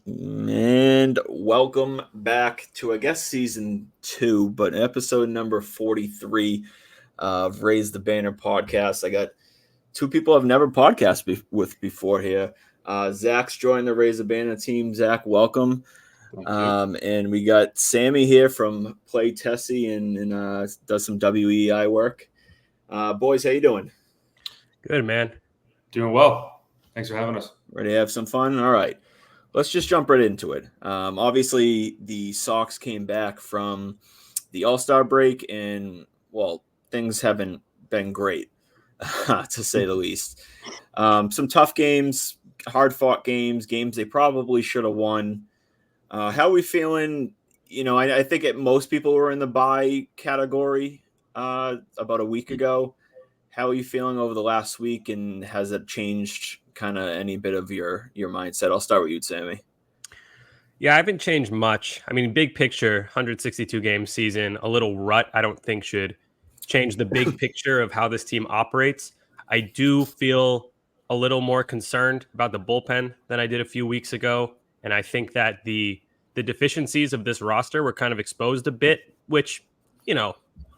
And welcome back to, I guess, season 2, but episode number 43 of Raise the Banner podcast. I got two people I've never with before here. Zach's joined the Raise the Banner team. Zach, welcome. Thank you. And we got Sammy here from Play Tessie and does some WEI work. Boys, how you doing? Good, man. Doing well. Thanks for having us. Ready to have some fun? All right. Let's just jump right into it. Obviously, the Sox came back from the All-Star break, and, well, things haven't been great, to say the least. Some tough games, hard-fought games they probably should have won. How are we feeling? I think most people were in the bye category about a week ago. How are you feeling over the last week, and has it changed kind of any bit of your mindset? I'll start with you, Sammy. Yeah, I haven't changed much. I mean, big picture, 162 game season, a little rut, I don't think should change the big picture of how this team operates. I do feel a little more concerned about the bullpen than I did a few weeks ago. And I think that the deficiencies of this roster were kind of exposed a bit, which,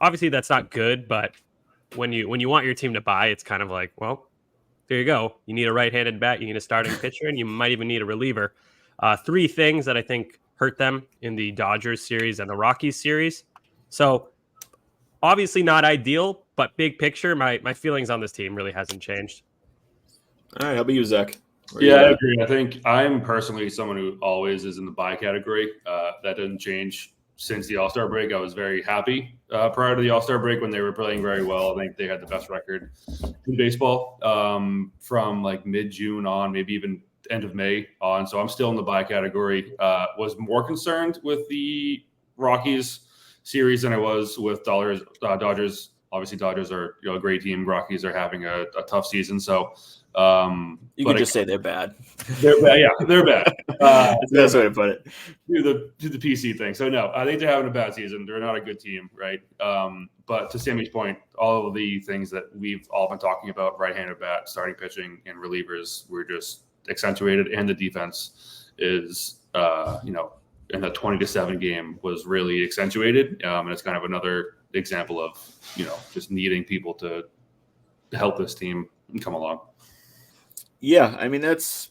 obviously that's not good, but when you want your team to buy, it's kind of like, well, there you go. You need a right-handed bat, you need a starting pitcher, and you might even need a reliever. Three things that I think hurt them in the Dodgers series and the Rockies series. So obviously not ideal, but big picture, my feelings on this team really hasn't changed. All right, how about you, Zach? I agree. I think I'm personally someone who always is in the buy category. That didn't change since the All-Star break. I was very happy prior to the All-Star break when they were playing very well. I think they had the best record in baseball from like mid-June on, maybe even end of May on. So I'm still in the buy category. Was more concerned with the Rockies series than I was with Dodgers. Obviously, Dodgers are a great team. Rockies are having a tough season. So you could just say they're bad. They're bad. Yeah, they're bad. That's the best way to put it. Do the PC thing. So no, I think they're having a bad season. They're not a good team, right? But to Sammy's point, all of the things that we've all been talking about, right-handed bat, starting pitching, and relievers, were just accentuated, and the defense is, in the 20-7 game was really accentuated, and it's kind of another example of, just needing people to help this team come along. Yeah, I mean, that's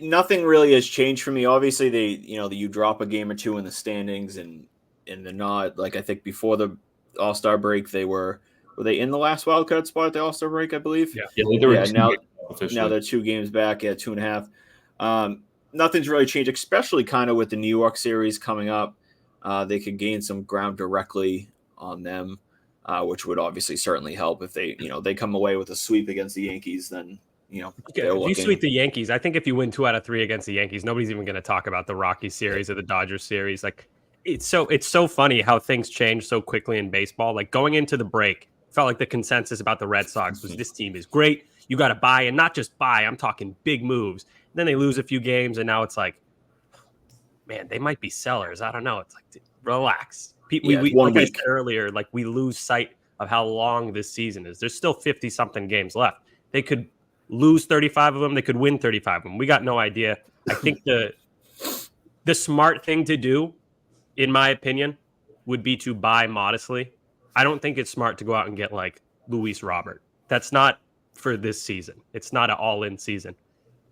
nothing really has changed for me. Obviously, you drop a game or two in the standings, and they're not like, I think before the All-Star break were they in the last wild card spot at the All-Star break, I believe. Now they're 2 games back at 2.5. Nothing's really changed, especially kind of with the New York series coming up. They could gain some ground directly on them, which would obviously certainly help if they come away with a sweep against the Yankees. Then if you sweep the Yankees, I think if you win 2 out of 3 against the Yankees, nobody's even going to talk about the Rockies series or the Dodgers series. Like it's so funny how things change so quickly in baseball. Like going into the break, felt like the consensus about the Red Sox was this team is great. You got to buy, and not just buy. I'm talking big moves. And then they lose a few games, and now it's like, man, they might be sellers. I don't know. It's like, relax. We like I said earlier, like we lose sight of how long this season is. There's still 50-something games left. They could lose 35 of them. They could win 35 of them. We got no idea. I think the smart thing to do, in my opinion, would be to buy modestly. I don't think it's smart to go out and get like Luis Robert. That's not for this season. It's not an all-in season.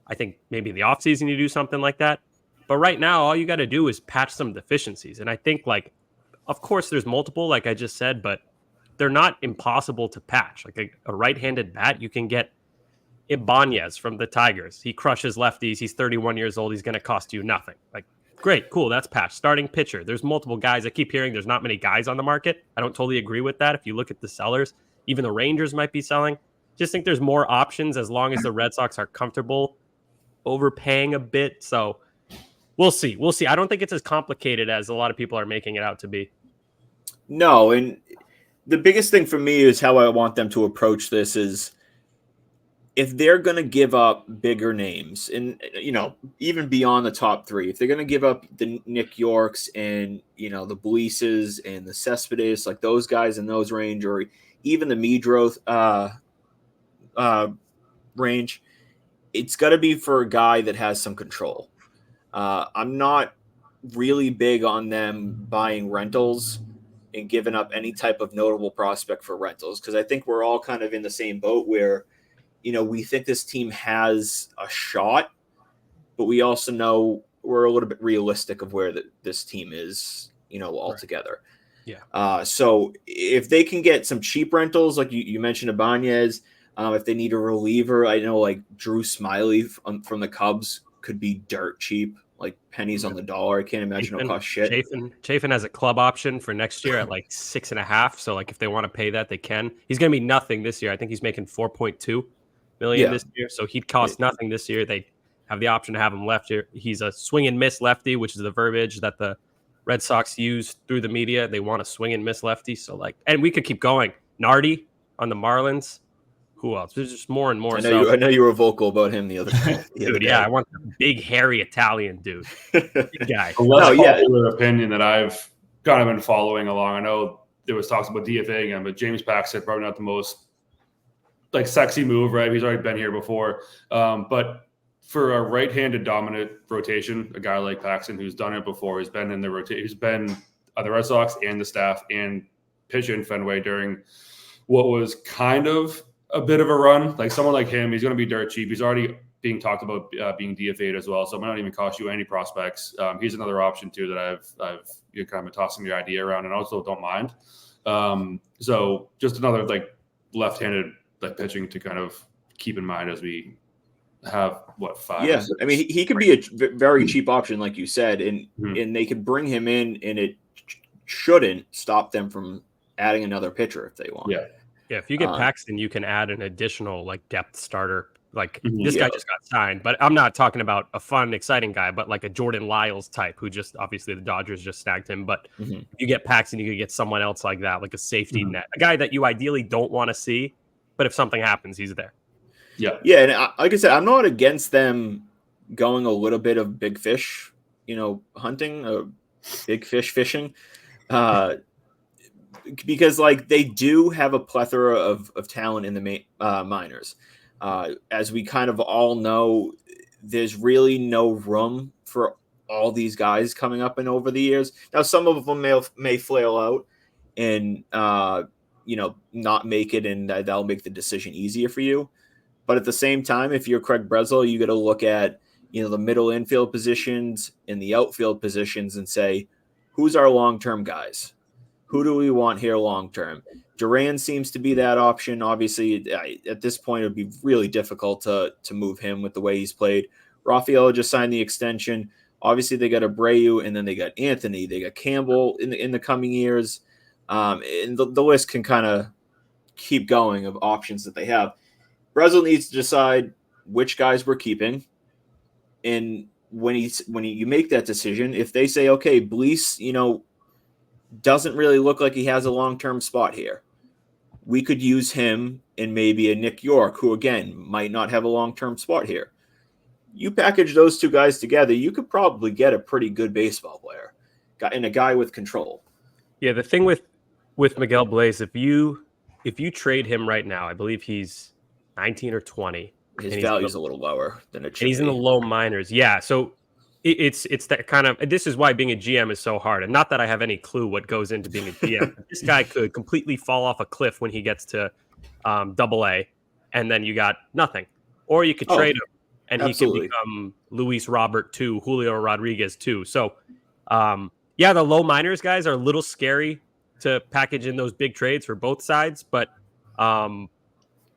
I think maybe in the offseason you do something like that. But right now, all you got to do is patch some deficiencies. And I think, like, of course, there's multiple, like I just said, but they're not impossible to patch. Like a right-handed bat, you can get Ibanez from the Tigers. He crushes lefties. He's 31 years old. He's going to cost you nothing. Like, great, cool, that's patched. Starting pitcher. There's multiple guys. I keep hearing there's not many guys on the market. I don't totally agree with that. If you look at the sellers, even the Rangers might be selling. Just think there's more options as long as the Red Sox are comfortable overpaying a bit. So we'll see. I don't think it's as complicated as a lot of people are making it out to be. No, and the biggest thing for me is how I want them to approach this is if they're going to give up bigger names and, even beyond the top 3, if they're going to give up the Nick Yorks and, the Buises and the Cespedes, like those guys in those range, or even the Medroth range, it's got to be for a guy that has some control. I'm not really big on them buying rentals and giving up any type of notable prospect for rentals, because I think we're all kind of in the same boat where, we think this team has a shot, but we also know we're a little bit realistic of where this team is, altogether. Yeah. So if they can get some cheap rentals, like you mentioned, Ibanez, if they need a reliever, I know like Drew Smiley from the Cubs could be dirt cheap, like pennies on the dollar. I can't imagine it'll cost shit. Chafin has a club option for next year at like 6.5. So like if they want to pay that, they can. He's going to be nothing this year. I think he's making 4.2 million this year. So he'd cost nothing this year. They have the option to have him left here. He's a swing and miss lefty, which is the verbiage that the Red Sox use through the media. They want to swing and miss lefty. So like, and we could keep going. Nardi on the Marlins. Who else? There's just more and more. I know you were vocal about him the other day. Dude, yeah, I want the big, hairy Italian dude. Big guy. A less popular opinion that I've kind of been following along. I know there was talks about DFA again, but James Paxton, probably not the most like sexy move, right? He's already been here before. But for a right-handed dominant rotation, a guy like Paxton who's done it before, he's been in the rotation, he's been on the Red Sox and the staff and pitched in Fenway during what was kind of a bit of a run. Like someone like him, he's going to be dirt cheap. He's already being talked about being DFA'd as well, so it might not even cost you any prospects. He's another option too that I've kind of been tossing the idea around, and also don't mind. So just another like left-handed like pitching to kind of keep in mind as we have 5. Yeah, I mean he could be a very cheap option, like you said, and they could bring him in, and it shouldn't stop them from adding another pitcher if they want. Yeah. Yeah, if you get Paxton, you can add an additional like depth starter. Like this guy just got signed, but I'm not talking about a fun, exciting guy, but like a Jordan Lyles type who just obviously the Dodgers just snagged him. But if you get Paxton, you could get someone else like that, like a safety net, a guy that you ideally don't want to see, but if something happens, he's there. Yeah, and like I said, I'm not against them going a little bit of big fish, hunting, big fish fishing. Because like they do have a plethora of talent in the minors. As we kind of all know, there's really no room for all these guys coming up and over the years. Now, some of them may flail out and, not make it, and that'll make the decision easier for you. But at the same time, if you're Craig Breslow, you got to look at, the middle infield positions and the outfield positions and say, who's our long-term guys? Who do we want here long-term? Duran seems to be that option. Obviously, at this point, it would be really difficult to move him with the way he's played. Rafael just signed the extension. Obviously, they got Abreu, and then they got Anthony. They got Campbell in the coming years. And the list can kind of keep going of options that they have. Breslow needs to decide which guys we're keeping. And when you make that decision, if they say, okay, Blease, doesn't really look like he has a long-term spot here, we could use him and maybe a Nick York, who again might not have a long-term spot here. You package those two guys together, you could probably get a pretty good baseball player and a guy with control. Yeah, the thing with Miguel Bleis, if you trade him right now, I believe he's 19 or 20. His value's a little lower than it should be. He's in the low minors. Yeah, so it's that kind of, this is why being a GM is so hard. And not that I have any clue what goes into being a GM. This guy could completely fall off a cliff when he gets to AA, and then you got nothing. Or you could trade him, and absolutely. He can become Luis Robert 2, Julio Rodriguez 2. So, the low minors guys are a little scary to package in those big trades for both sides. But,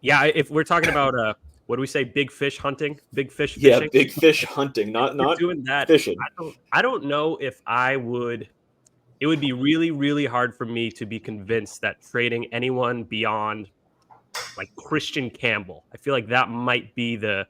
if we're talking about what do we say? Big fish hunting, big fish fishing. Yeah, big fish hunting, not doing that. Fishing. I don't know if I would. It would be really, really hard for me to be convinced that trading anyone beyond like Christian Campbell. I feel like that might be the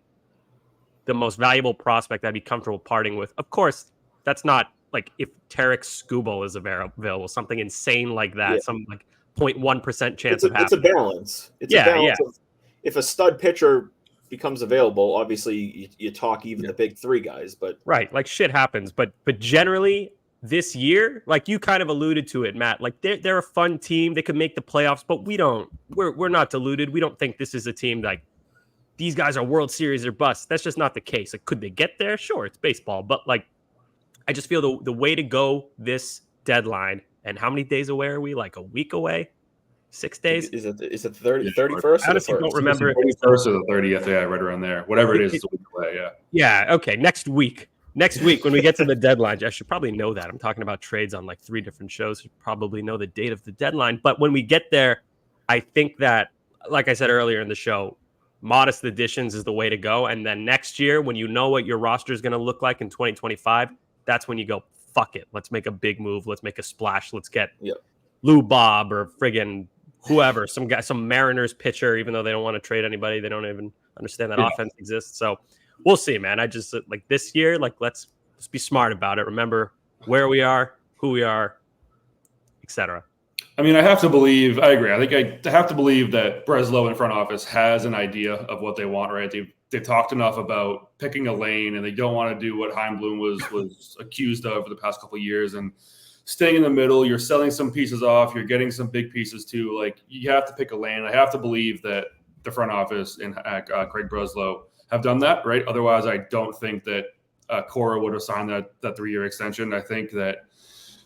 most valuable prospect I'd be comfortable parting with. Of course, that's not like if Tarek Skubal is available, something insane like that, some like 0.1% chance of happening. It's a balance. It's a balance of, if a stud pitcher becomes available, obviously you talk even the big three guys, but right, like shit happens, but generally this year, like you kind of alluded to it, Matt, like they're a fun team. They could make the playoffs, but we're not deluded. We don't think this is a team like these guys are World Series or bust. That's just not the case. Like, could they get there? Sure, it's baseball. But, like, I just feel the way to go this deadline, and how many days away are we? Like a week away? 6 days? Is it 31st? I honestly don't remember if it's 31st or the 30th. Yeah, right around there. Whatever it is, it's a week away. Yeah. Yeah. Okay. Next week when we get to the deadline, I should probably know that. I'm talking about trades on like 3 different shows. You probably know the date of the deadline. But when we get there, I think that, like I said earlier in the show, modest additions is the way to go. And then next year, when you know what your roster is going to look like in 2025, that's when you go, fuck it. Let's make a big move. Let's make a splash. Let's get Lou Bob or friggin' whoever, some guy, some Mariners pitcher, even though they don't want to trade anybody. They don't even understand that offense exists. So we'll see, man. I just like this year, like let's be smart about it. Remember where we are, who we are, etc. I mean, I have to believe. I agree. I think I have to believe that Breslow in front office has an idea of what they want. Right? They've talked enough about picking a lane, and they don't want to do what Heimblum was accused of for the past couple of years and staying in the middle. You're selling some pieces off. You're getting some big pieces too. Like you have to pick a lane. I have to believe that the front office and Craig Breslow have done that, right? Otherwise, I don't think that Cora would have signed that 3-year extension. I think that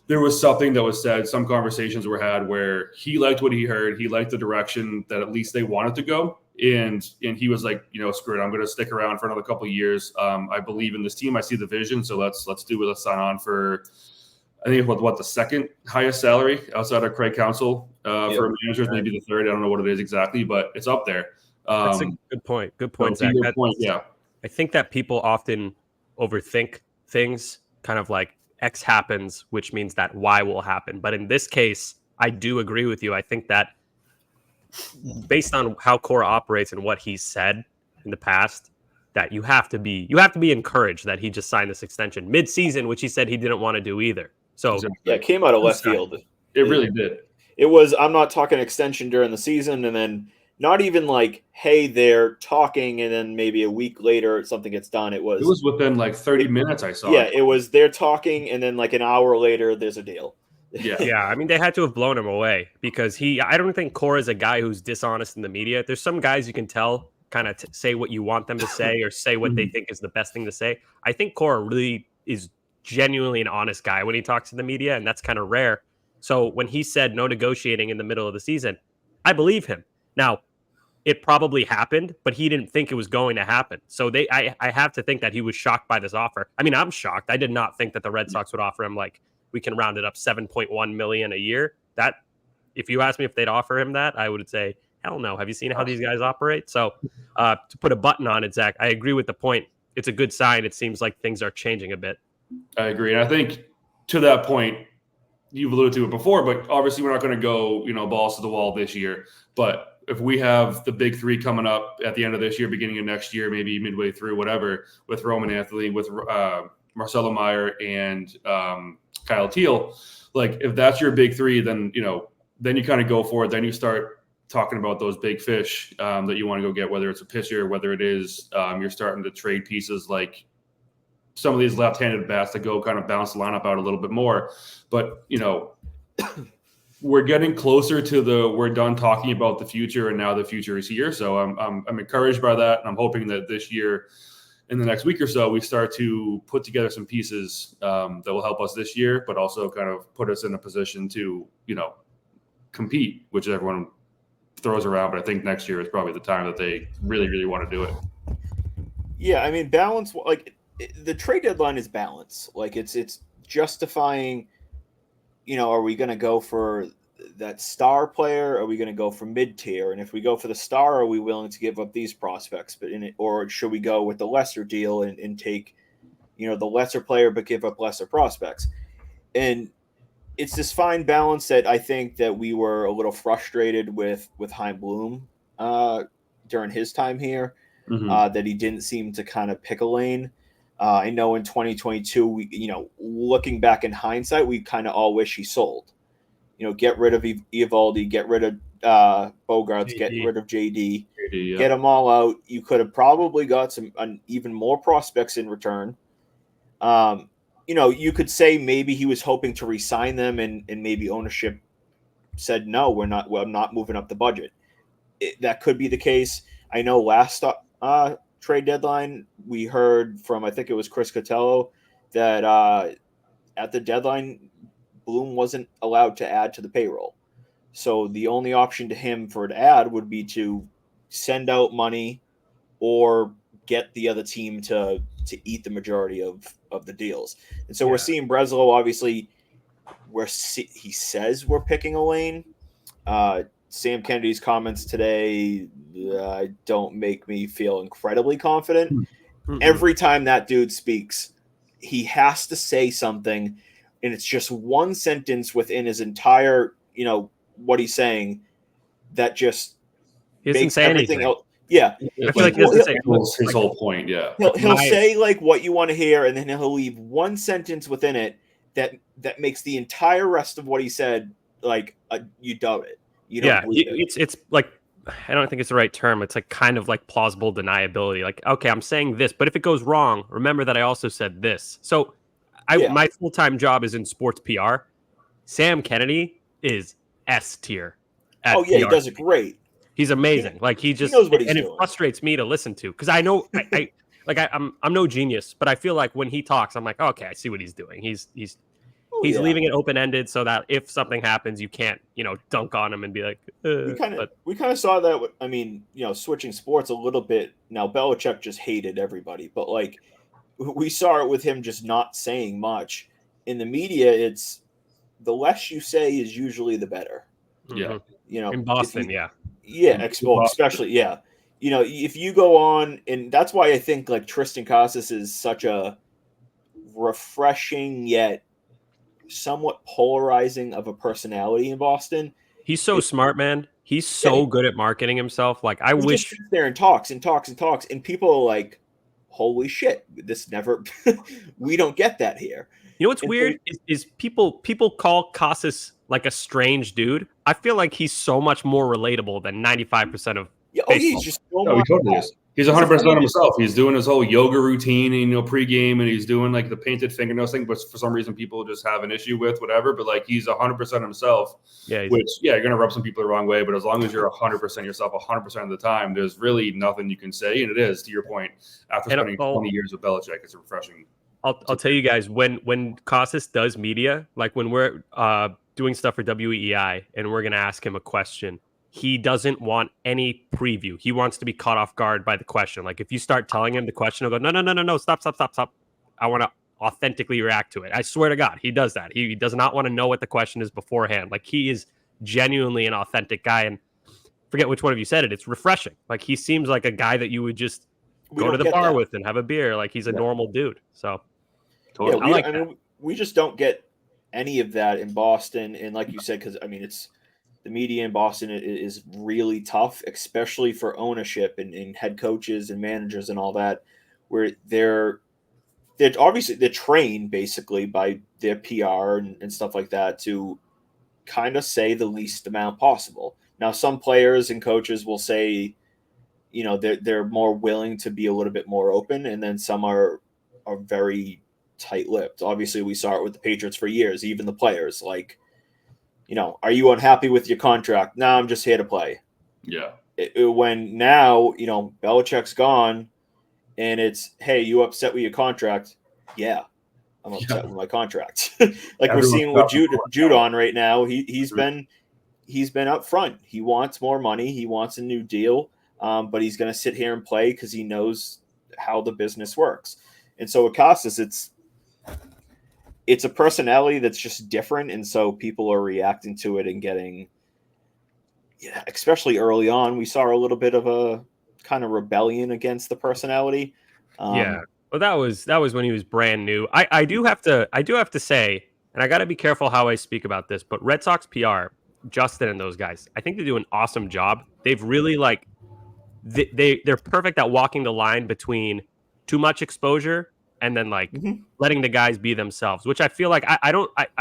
there was something that was said, some conversations were had where he liked what he heard. He liked the direction that at least they wanted to go. And he was like, screw it, I'm going to stick around for another couple of years. I believe in this team. I see the vision. So let's do it. Let's sign on for, I think what the second highest salary outside of Craig Counsell for managers, maybe the third. I don't know what it is exactly, but it's up there. That's a good point. Good point, Zach. Yeah. I think that people often overthink things, kind of like X happens, which means that Y will happen. But in this case, I do agree with you. I think that based on how Cora operates and what he's said in the past, that you have to be encouraged that he just signed this extension mid-season, which he said he didn't want to do either. So yeah, it came out of left field. It really did. It was, I'm not talking extension during the season, and then not even like, hey, they're talking, and then maybe a week later something gets done. It was within like 30 minutes. I saw. Yeah, it was they're talking, and then like an hour later, there's a deal. Yeah. I mean, they had to have blown him away because I don't think Cora's a guy who's dishonest in the media. There's some guys you can tell kind of say what you want them to say or say what they think is the best thing to say. I think Cora really is genuinely an honest guy when he talks to the media, and that's kind of rare. So when he said no negotiating in the middle of the season, I believe him. Now, it probably happened, but he didn't think it was going to happen. So I have to think that he was shocked by this offer. I mean, I'm shocked. I did not think that the Red Sox would offer him, like, we can round it up $7.1 million a year. That, if you asked me if they'd offer him that, I would say, hell no. Have you seen how these guys operate? So to put a button on it, Zach, I agree with the point. It's a good sign. It seems like things are changing a bit. I agree. And I think to that point, you've alluded to it before, but obviously we're not going to go, balls to the wall this year. But if we have the big three coming up at the end of this year, beginning of next year, maybe midway through, whatever, with Roman Anthony, with Marcelo Meyer and Kyle Teal, like if that's your big three, then, then you kind of go for it. Then you start talking about those big fish that you want to go get, whether it's a pitcher, whether it is you're starting to trade pieces like some of these left-handed bats that go kind of bounce the lineup out a little bit more. But, we're getting closer to we're done talking about the future, and now the future is here. So I'm encouraged by that. And I'm hoping that this year, in the next week or so, we start to put together some pieces that will help us this year, but also kind of put us in a position to, compete, which everyone throws around. But I think next year is probably the time that they really, really want to do it. Yeah. I mean, balance, like the trade deadline is balance. Like it's justifying, are we going to go for that star player? Are we going to go for mid-tier? And if we go for the star, are we willing to give up these prospects? Or should we go with the lesser deal and take, the lesser player but give up lesser prospects? And it's this fine balance that I think that we were a little frustrated with Heimblum during his time here, that he didn't seem to kind of pick a lane. I know in 2022, we, looking back in hindsight, we kind of all wish he sold. Get rid of Eovaldi, get rid of Bogarts, get rid of JD, get them all out. You could have probably got some even more prospects in return. You could say maybe he was hoping to re-sign them, and maybe ownership said no, we're not moving up the budget. That could be the case. I know last trade deadline, we heard from, I think it was Chris Cotello, that at the deadline, Bloom wasn't allowed to add to the payroll. So the only option to him for to add would be to send out money or get the other team to eat the majority of the deals. And so we're seeing Breslow, obviously, he says we're picking a lane. Sam Kennedy's comments today don't make me feel incredibly confident. Mm-hmm. Every time that dude speaks, he has to say something, and it's just one sentence within his entire, what he's saying that just he doesn't say anything else. Yeah, I feel like his whole point. Yeah, he'll say like what you want to hear, and then he'll leave one sentence within it that makes the entire rest of what he said like you doubt it. You don't believe it. It's like, I don't think it's the right term. It's like kind of like plausible deniability. Like, okay, I'm saying this, but if it goes wrong, remember that I also said this. So my full-time job is in sports PR. Sam Kennedy is S tier. Oh yeah, PR. He does it great. He's amazing. He knows what he's doing. It frustrates me to listen to because I know I'm no genius, but I feel like when he talks, I'm like, okay, I see what he's doing. He's leaving it open-ended so that if something happens, you can't, dunk on him and be like, we kind of saw that. I mean, switching sports a little bit. Now, Belichick just hated everybody, but we saw it with him just not saying much. In the media, it's the less you say is usually the better. Yeah. In Boston, yeah, especially, yeah. If you go on, and that's why I think Tristan Casas is such a refreshing yet somewhat polarizing of a personality in Boston. He's so smart, man. He's so good at marketing himself. I wish just sits there and talks, and people are like, "Holy shit, this never." We don't get that here. What's weird is people call Casas like a strange dude. I feel like he's so much more relatable than 95% of. He's just so he totally is. He's 100% himself. He's doing his whole yoga routine, and pregame, and he's doing the painted fingernails thing, but for some reason people just have an issue with whatever. But he's 100% himself. Yeah, which you're gonna rub some people the wrong way, but as long as you're 100% yourself 100% of the time, there's really nothing you can say. And it is, to your point, after spending 20 years with Belichick, it's refreshing. I'll tell you guys, when Casas does media, when we're doing stuff for WEEI and we're gonna ask him a question, he doesn't want any preview. He wants to be caught off guard by the question. If you start telling him the question, he'll go, no, stop. I want to authentically react to it. I swear to God, he does that. He does not want to know what the question is beforehand. He is genuinely an authentic guy. And forget which one of you said it. It's refreshing. He seems like a guy that you would just go to the bar with and have a beer. He's a normal dude. So totally. We just don't get any of that in Boston. And like you said, because it's the media in Boston is really tough, especially for ownership and head coaches and managers and all that, where they're obviously they're trained basically by their PR and stuff like that to kind of say the least amount possible. Now, some players and coaches will say, they're more willing to be a little bit more open, and then some are very tight-lipped. Obviously, we saw it with the Patriots for years. Even the players, are you unhappy with your contract? No, I'm just here to play. Yeah. When now, Belichick's gone, and it's, hey, you upset with your contract? Yeah, I'm upset with my contract. We're seeing with Judon right now. He's been up front. He wants more money. He wants a new deal, but he's going to sit here and play because he knows how the business works. And so with Casas, it's a personality that's just different, and so people are reacting to it and getting, especially early on, we saw a little bit of a kind of rebellion against the personality. Well, that was when he was brand new. I do have to say, and I got to be careful how I speak about this, but Red Sox PR, Justin and those guys, I think they do an awesome job. They've really they're perfect at walking the line between too much exposure and then letting the guys be themselves, which I feel like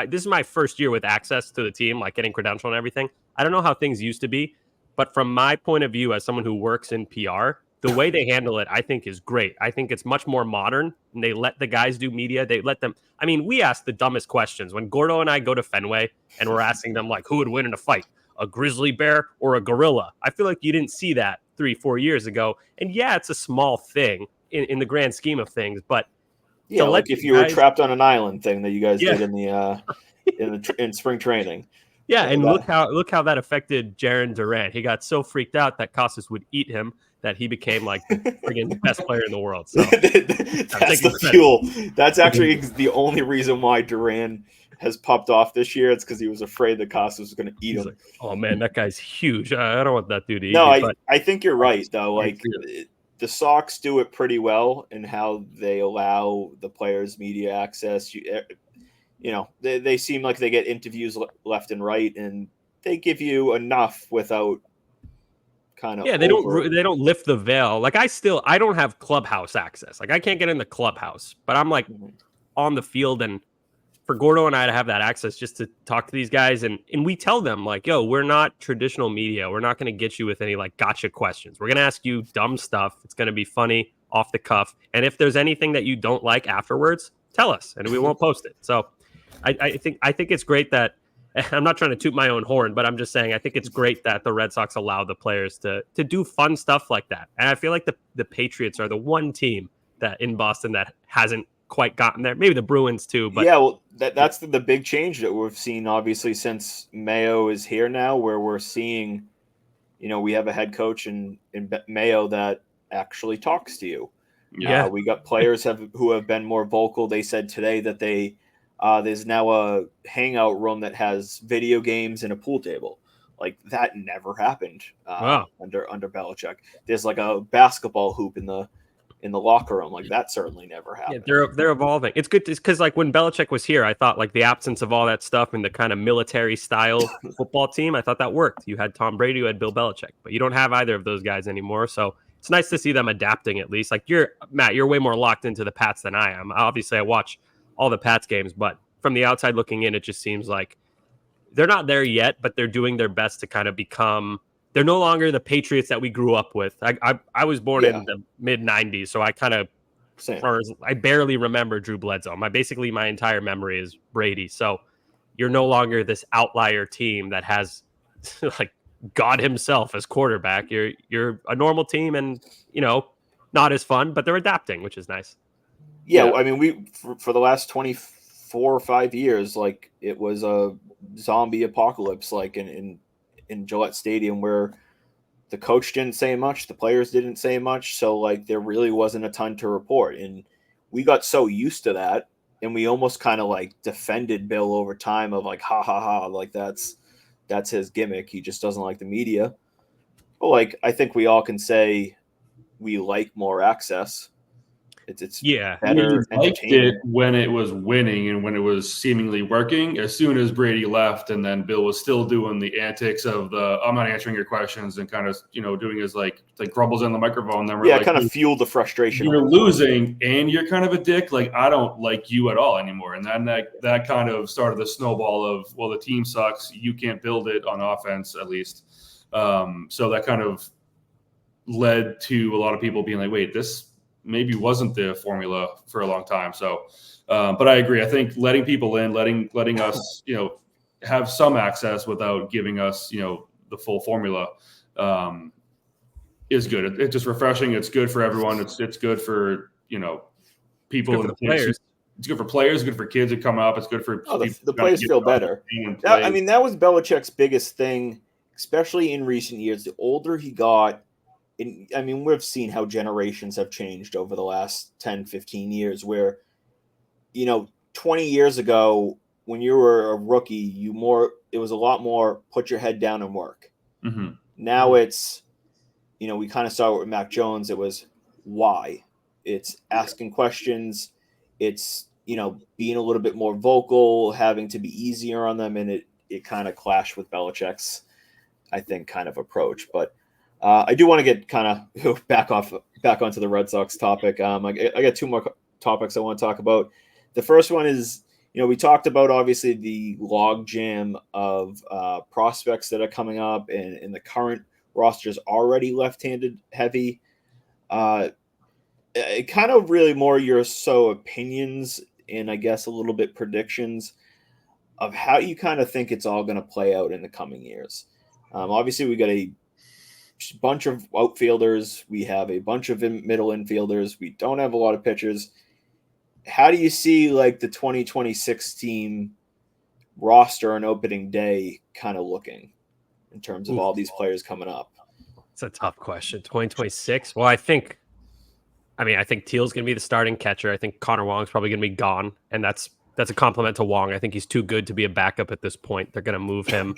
this is my first year with access to the team, getting credential and everything. I don't know how things used to be, but from my point of view as someone who works in PR, the way they handle it, I think is great. I think it's much more modern, and they let the guys do media. They let them, we ask the dumbest questions when Gordo and I go to Fenway and we're asking them who would win in a fight, a grizzly bear or a gorilla. I feel like you didn't see that 3-4 years ago. And yeah, it's a small thing in the grand scheme of things, but yeah, like if you were trapped on an island thing that you guys did in the in spring training. Yeah, and look how that affected Jaren Durant. He got so freaked out that Costas would eat him that he became like the friggin' best player in the world. So that's the fuel. That's actually the only reason why Durant has popped off this year. It's because he was afraid that Costas was going to eat him. Like, oh man, that guy's huge. I don't want that dude to eat me. But I think you're right though. Like the Sox do it pretty well in how they allow the players media access. You know, they seem like they get interviews left and right, and they give you enough without kind of they don't lift the veil. Like I don't have clubhouse access. Like I can't get in the clubhouse, but I'm like on the field, and for Gordo and I to have that access just to talk to these guys, and we tell them like, yo, we're not traditional media. We're not going to get you with any like gotcha questions. We're going to ask you dumb stuff. It's going to be funny off the cuff, and if there's anything that you don't like afterwards, tell us, and we won't post it. So I think it's great that I'm not trying to toot my own horn, but I'm just saying I think it's great that the Red Sox allow the players to do fun stuff like that. And I feel like the Patriots are the one team that in Boston that hasn't quite gotten there. Maybe the Bruins too, but yeah, well, that's the big change that we've seen obviously since Mayo is here now, where we're seeing, you know, we have a head coach in Mayo that actually talks to you. Yeah, we got players who have been more vocal. They said today that there's now a hangout room that has video games and a pool table. Like that never happened under Belichick. There's like a basketball hoop in the locker room. Like that certainly never happened. Yeah, they're evolving. It's good because like when Belichick was here, I thought like the absence of all that stuff and the kind of military style football team, I thought that worked. You had Tom Brady, you had Bill Belichick, but you don't have either of those guys anymore. So it's nice to see them adapting at least. Like Matt, you're way more locked into the Pats than I am. Obviously, I watch all the Pats games, but from the outside looking in, it just seems like they're not there yet, but they're doing their best to kind of become. They're no longer the Patriots that we grew up with. I was born in the mid '90s, so I kind of I barely remember Drew Bledsoe. My entire memory is Brady. So you're no longer this outlier team that has like God himself as quarterback. You're a normal team, and you know, not as fun, but they're adapting, which is nice. Yeah, I mean, we for the last 24 or 5 years, like it was a zombie apocalypse, like in Gillette Stadium, where the coach didn't say much, the players didn't say much, so like there really wasn't a ton to report, and we got so used to that, and we almost kind of like defended Bill over time of like ha ha ha, like that's his gimmick. He just doesn't like the media. But like I think we all can say we like more access. It's better. We liked it when it was winning and when it was seemingly working. As soon as Brady left, and then Bill was still doing the antics of the "I'm not answering your questions" and kind of doing his like grumbles on the microphone. Then we're kind of fueled the frustration. You're losing, and you're kind of a dick. Like I don't like you at all anymore. And then that kind of started the snowball of the team sucks. You can't build it on offense at least. So that kind of led to a lot of people being like, "Wait, this." Maybe wasn't the formula for a long time. So, but I agree. I think letting people in, letting us, have some access without giving us, the full formula, is good. It's just refreshing. It's good for everyone. It's good for people and players. It's good for players. Good for kids that come up. It's good for the players feel better. I mean, that was Belichick's biggest thing, especially in recent years. The older he got. I mean, we've seen how generations have changed over the last 10, 15 years where, 20 years ago, when you were a rookie, it was a lot more put your head down and work. Mm-hmm. Now it's, we kind of saw it with Mac Jones. It was why. It's asking questions. It's, being a little bit more vocal, having to be easier on them. And it kind of clashed with Belichick's, I think, kind of approach. But I do want to get kind of back onto the Red Sox topic. I got two more topics I want to talk about. The first one is, we talked about obviously the logjam of prospects that are coming up, and the current roster is already left-handed heavy. It kind of really more your opinions and I guess a little bit predictions of how you kind of think it's all going to play out in the coming years. Obviously, we got a bunch of outfielders. We have a bunch of middle infielders. We don't have a lot of pitchers. How do you see like the 2026 team roster on opening day kind of looking in terms of all these players coming up? It's a tough question. 2026. Well, I think Teal's going to be the starting catcher. I think Connor Wong's probably going to be gone, and that's a compliment to Wong. I think he's too good to be a backup at this point. They're going to move him.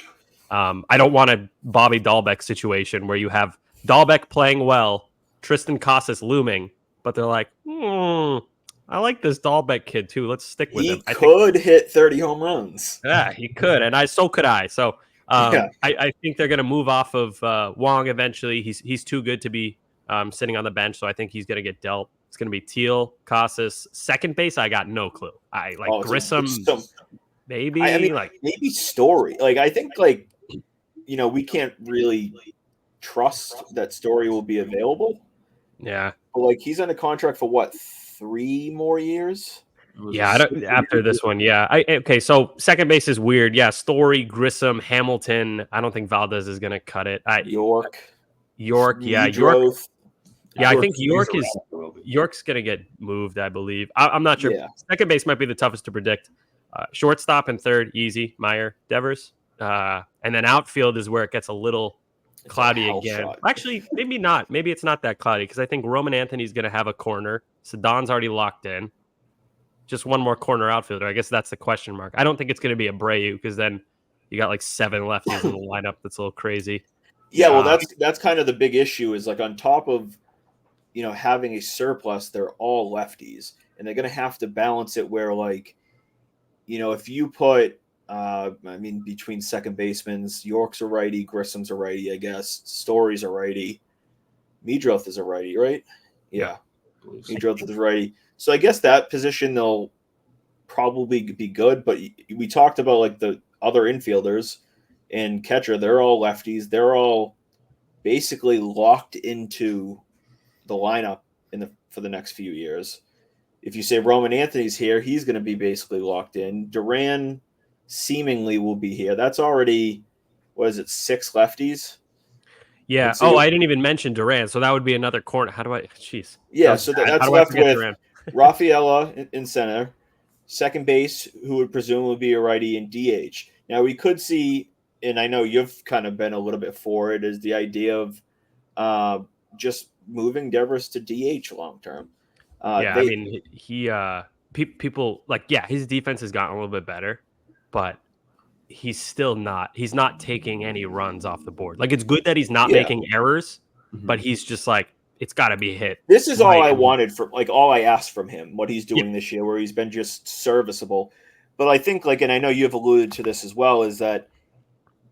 I don't want a Bobby Dahlbeck situation where you have Dahlbeck playing well, Tristan Casas looming, but they're like, I like this Dahlbeck kid too. Let's stick with him. He could hit 30 home runs. Yeah, he could, and so could I. So I think they're going to move off of Wong eventually. He's too good to be sitting on the bench, so I think he's going to get dealt. It's going to be Teal, Casas, second base. I got no clue. I like Grissom, maybe. Maybe Story. Like I think, like we can't really trust that Story will be available. Yeah, but like he's on a contract for what, 3 more years? Yeah, after this one, yeah. Okay, so second base is weird. Yeah, Story, Grissom, Hamilton. I don't think Valdez is going to cut it. York, yeah, York. Yeah, I think York's going to get moved, I believe. I'm not sure. Yeah. Second base might be the toughest to predict. Shortstop and third, easy, Meyer, Devers. And then outfield is where it gets a little cloudy again. Shot. Actually, maybe not. Maybe it's not that cloudy because I think Roman Anthony's going to have a corner. Sedon's already locked in. Just one more corner outfielder. I guess that's the question mark. I don't think it's going to be Abreu because then you got like 7 lefties in the lineup. That's a little crazy. Yeah, well, that's kind of the big issue is like on top of having a surplus, they're all lefties, and they're going to have to balance it where like if you put between second basemen, York's a righty, Grissom's a righty, I guess. Story's a righty. Meadroth is a righty, right? Yeah. Meadroth is a righty. So I guess that position they'll probably be good, but we talked about like the other infielders and catcher, they're all lefties. They're all basically locked into the lineup for the next few years. If you say Roman Anthony's here, he's going to be basically locked in. Duran seemingly will be here. That's already, 6 lefties? Yeah. I didn't even mention Duran. So that would be another corner. How do I? Jeez. Yeah. So that's left with Rafaela in center, second base, who would presumably be a righty, and DH. Now we could see, and I know you've kind of been a little bit for it, is the idea of just moving Devers to DH long term. People like, his defense has gotten a little bit better, but he's still not. He's not taking any runs off the board. Like it's good that he's not making errors, but he's just like, it's got to be hit. This is all I wanted all I asked from him, what he's doing this year, where he's been just serviceable. But I think and I know you've alluded to this as well, is that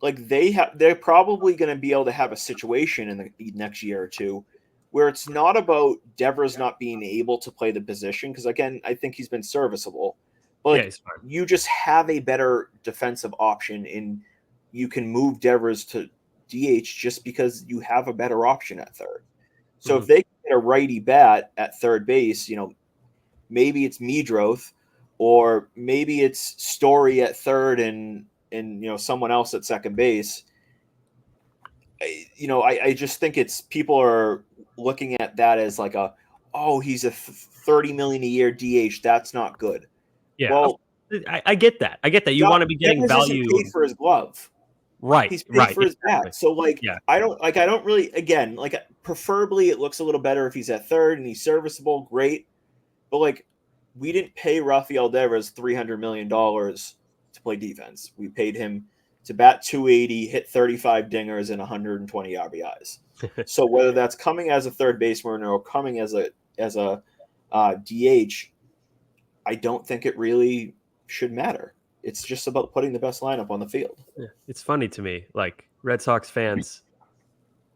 they're probably going to be able to have a situation in the next year or two where it's not about Devers not being able to play the position. Cause again, I think he's been serviceable, but you just have a better defensive option and you can move Devers to DH just because you have a better option at third. So if they get a righty bat at third base, maybe it's Meadroth or maybe it's Story at third and someone else at second base. I just think people are looking at that as like he's a $30 million a year DH. That's not good. Yeah. Well, I get that. You want to be getting value. He's paid for his glove. Right. He's paid for his bat. So I don't really, again, preferably it looks a little better if he's at third and he's serviceable. Great. But we didn't pay Rafael Devers $300 million to play defense. We paid him to bat 280, hit 35 dingers and 120 RBIs. So whether that's coming as a third baseman or coming as a DH, I don't think it really should matter. It's just about putting the best lineup on the field. Yeah. It's funny to me, like Red Sox fans.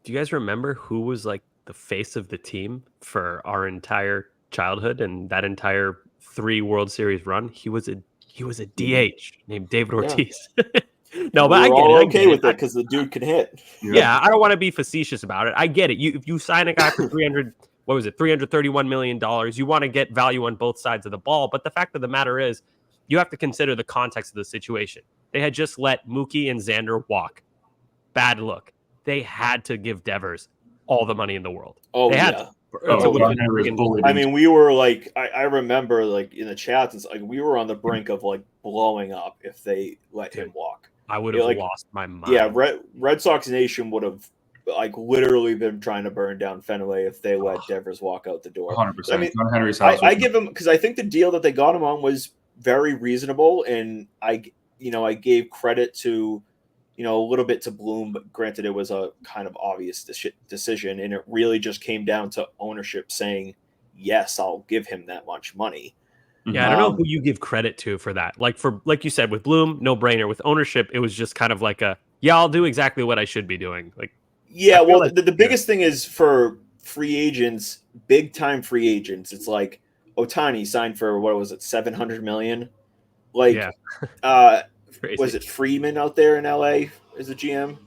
Do you guys remember who was like the face of the team for our entire childhood and that entire 3 World Series run? He was a DH named David Ortiz. No, but I get it. Okay with it because the dude can hit. Yeah, I don't want to be facetious about it. I get it. If you sign a guy for $331 million, you want to get value on both sides of the ball. But the fact of the matter is, you have to consider the context of the situation. They had just let Mookie and Xander walk. Bad look. they had to give Devers all the money in the world. Oh, they had yeah. I mean, we were like, I remember like in the chats, it's like we were on the brink of like blowing up if they let him walk. I would have lost my mind. Yeah, Red Sox Nation would have like literally been trying to burn down Fenway if they let Devers walk out the door. 100%. I mean, John Henry's house. I give him, because I think the deal that they got him on was very reasonable, and I gave credit to, a little bit to Bloom, but granted it was a kind of obvious decision, and it really just came down to ownership saying, yes, I'll give him that much money. Yeah, I don't know who you give credit to for that. Like you said, with Bloom, no brainer. With ownership, it was just kind of like I'll do exactly what I should be doing. Like, yeah, well, like, the biggest thing is for free agents, big time free agents. It's like Ohtani signed for, what was it, $700 million? Like, was it Friedman out there in LA as a GM?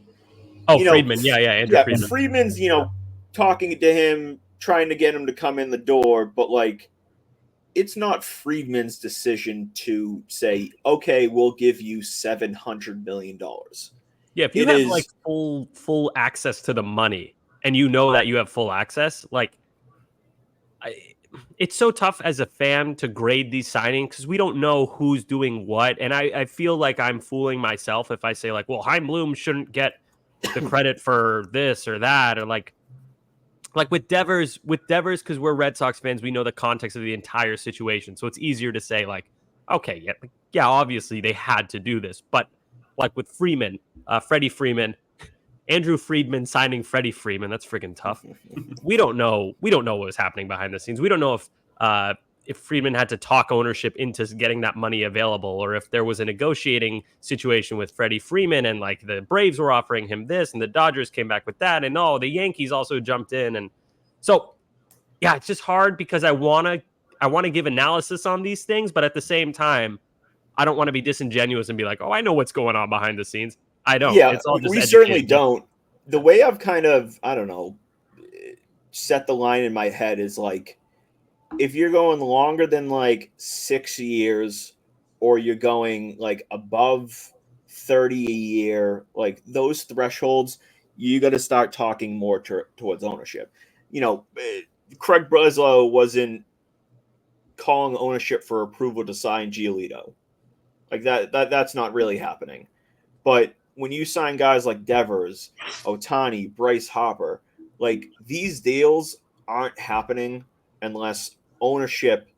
Oh, Friedman, Andrew Friedman. Friedman's, talking to him, trying to get him to come in the door, but like, it's not Friedman's decision to say, okay, we'll give you $700 million. Yeah, if you have like full access to the money, and you know that you have full access, like, it's so tough as a fan to grade these signings because we don't know who's doing what. And I feel like I'm fooling myself if I say like, well, Chaim Bloom shouldn't get the credit for this or that, or like with Devers, because we're Red Sox fans, we know the context of the entire situation. So it's easier to say like, okay, yeah, obviously they had to do this. But like with Freeman, Freddie Freeman, Andrew Friedman signing Freddie Freeman, that's freaking tough. We don't know what was happening behind the scenes. We don't know if Friedman had to talk ownership into getting that money available, or if there was a negotiating situation with Freddie Freeman and like the Braves were offering him this and the Dodgers came back with that, and the Yankees also jumped in. And so, yeah, it's just hard because I want to give analysis on these things, but at the same time, I don't want to be disingenuous and be like, oh, I know what's going on behind the scenes. I don't. Yeah, it's all just we certainly don't. The way I've kind of, I don't know, set the line in my head is like, if you're going longer than like 6 years, or you're going like above 30 a year, like those thresholds, you got to start talking more towards ownership. Craig Breslow wasn't calling ownership for approval to sign Giolito. Like that's not really happening. But when you sign guys like Devers, Ohtani, Bryce Harper, like these deals aren't happening unless ownership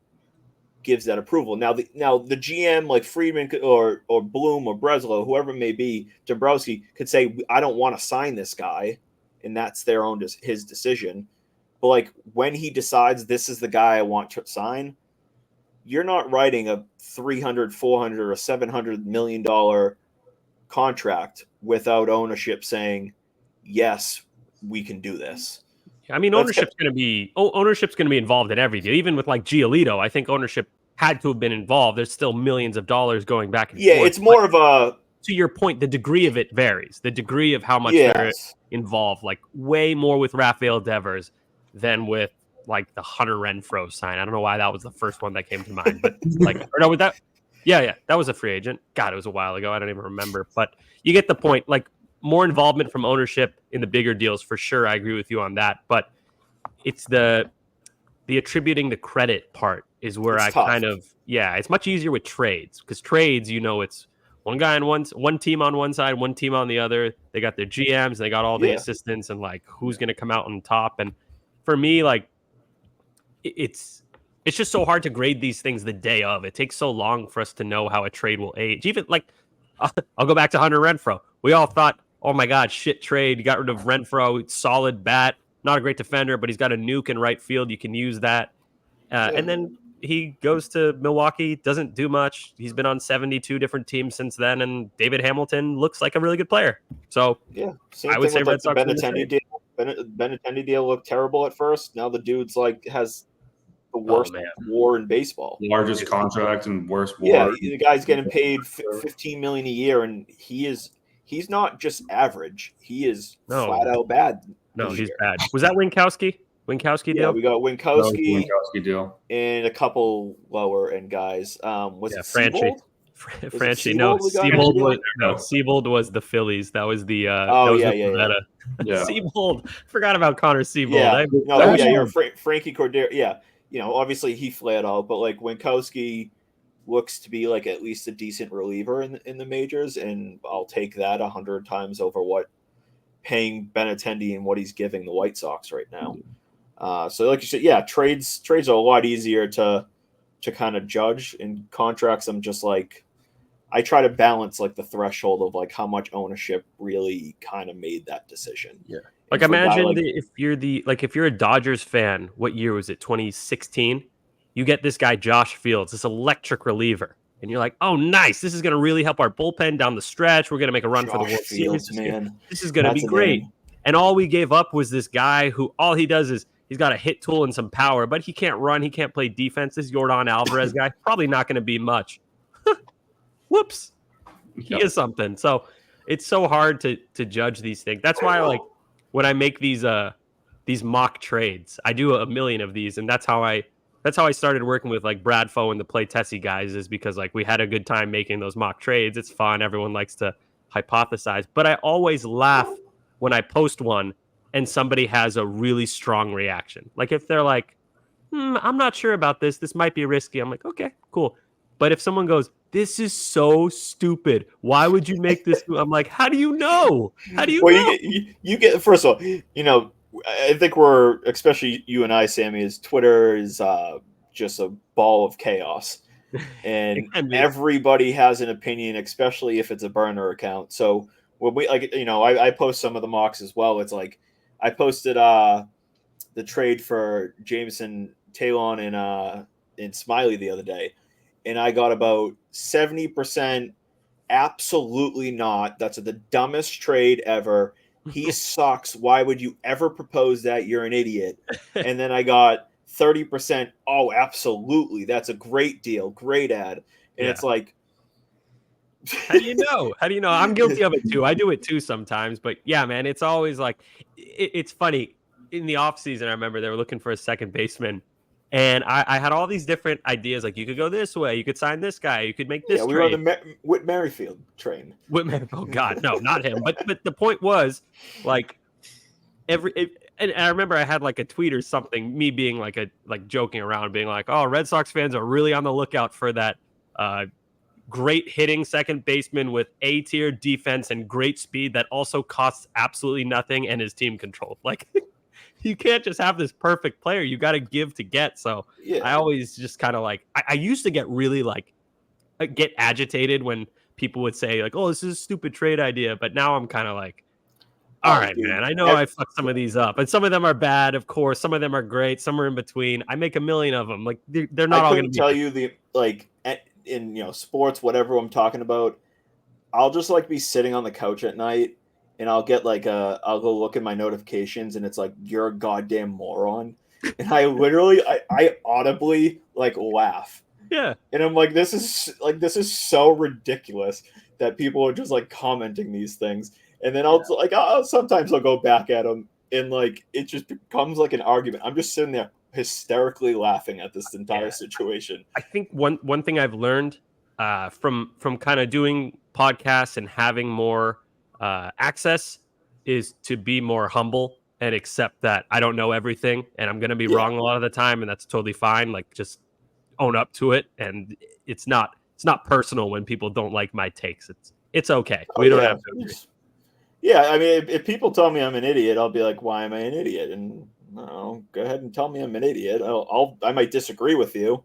gives that approval. Now the GM like Friedman or Bloom or Breslow, whoever it may be, Dombrowski could say, I don't want to sign this guy, and that's his decision. But like when he decides this is the guy I want to sign, you're not writing a $300, $400, or $700 million contract without ownership saying, yes, we can do this. I mean, ownership's going to be involved in every deal. Even with like Giolito, I think ownership had to have been involved. There's still millions of dollars going back and forth. Yeah, it's more of a... To your point, the degree of it varies. The degree of how much they're involved, like way more with Rafael Devers than with like the Hunter Renfroe sign. I don't know why that was the first one that came to mind, but like, or no, with that, yeah, that was a free agent. God, it was a while ago. I don't even remember, but you get the point. Like more involvement from ownership in the bigger deals for sure. I agree with you on that, but it's the attributing the credit part is where it's tough. It's much easier with trades because trades, it's one guy on one team on one side, one team on the other. They got their GMs, and they got all the assistants, and like who's going to come out on top. And for me, like it's just so hard to grade these things the day of. It takes so long for us to know how a trade will age. Even like I'll go back to Hunter Renfroe. We all thought, oh my God, shit trade. You got rid of Renfroe, solid bat, not a great defender, but he's got a nuke in right field. You can use that. And then he goes to Milwaukee, doesn't do much. He's been on 72 different teams since then, and David Hamilton looks like a really good player. So I would say Red Sox. Benintendi deal looked terrible at first. Now the dude's like has the worst WAR in baseball, largest contract and worst WAR. Yeah, the guy's getting paid $15 million a year, and he's not just average. He is flat out bad. No, he's bad. Was that Winkowski? Winkowski deal? Yeah, we got Winkowski deal and a couple lower end guys. Was it Franchi? Franchi, no, Siebold was the Phillies. That was the Yeah. Siebold. Forgot about Connor Siebold. Yeah, you're Frankie Cordero. Yeah, obviously he flared out, but like Winkowski looks to be like at least a decent reliever in the majors, and I'll take that 100 times over what paying Benintendi and what he's giving the White Sox right now. So like you said, yeah, trades are a lot easier to kind of judge. In contracts, I'm just like, I try to balance like the threshold of like how much ownership really kind of made that decision. Yeah. Like imagine if you're a Dodgers fan, what year was it? 2016. You get this guy Josh Fields, this electric reliever, and you're like, "Oh, nice! This is going to really help our bullpen down the stretch. We're going to make a run for the World Series, man. This is going to be great." And all we gave up was this guy who all he does is he's got a hit tool and some power, but he can't run, he can't play defense. This Yordan Alvarez guy, probably not going to be much. Whoops, he is something. So it's so hard to judge these things. That's why, like, when I make these mock trades, I do a million of these, and that's how I started working with like Brad Foe and the Play Tessie guys, is because like we had a good time making those mock trades. It's fun. Everyone likes to hypothesize, but I always laugh when I post one and somebody has a really strong reaction. Like if they're like, I'm not sure about this. This might be risky. I'm like, okay, cool. But if someone goes, this is so stupid, why would you make this? I'm like, how do you know? How do you know? You get, first of all, I think we're, especially you and I, Sammy, is Twitter is just a ball of chaos. And everybody has an opinion, especially if it's a burner account. So when we I post some of the mocks as well. It's like I posted the trade for Jameson, Talon, and Smiley the other day, and I got about 70% absolutely not. That's the dumbest trade ever. He sucks. Why would you ever propose that? You're an idiot. And then I got 30%. Oh, absolutely. That's a great deal. Great ad. And it's like, how do you know? I'm guilty of it too. I do it too sometimes. But yeah, man, it's always like, it's funny. In the offseason, I remember they were looking for a second baseman. And I had all these different ideas. Like, you could go this way. You could sign this guy. You could make this trade. We were on the Whit Merrifield train. Oh, God. No, not him. But the point was, like, and I remember I had, like, a tweet or something, me being, like, joking around, being like, oh, Red Sox fans are really on the lookout for that great hitting second baseman with A-tier defense and great speed that also costs absolutely nothing and is team controlled. Like, you can't just have this perfect player. You got to give to get. So I always just kind of like, I used to get really get agitated when people would say like, oh, this is a stupid trade idea. But now I'm kind of like, all right, man, I know I fucked some of these up, and some of them are bad. Of course, some of them are great. Some are in between. I make a million of them. Like they're not all going to be. Tell you in sports, whatever I'm talking about, I'll just like be sitting on the couch at night. And I'll get I'll go look at my notifications, and it's like, you're a goddamn moron. And I literally, I audibly like laugh. Yeah. And I'm like, this is so ridiculous that people are just like commenting these things. And then sometimes I'll go back at them, and like, it just becomes like an argument. I'm just sitting there hysterically laughing at this entire situation. I think one thing I've learned from kind of doing podcasts and having more access is to be more humble and accept that I don't know everything and I'm going to be wrong a lot of the time, and that's totally fine. Like, just own up to it, and it's not personal when people don't like my takes. It's okay. We don't have to agree. Yeah, I mean, if people tell me I'm an idiot, I'll be like, why am I an idiot? And no, go ahead and tell me I'm an idiot. I might disagree with you.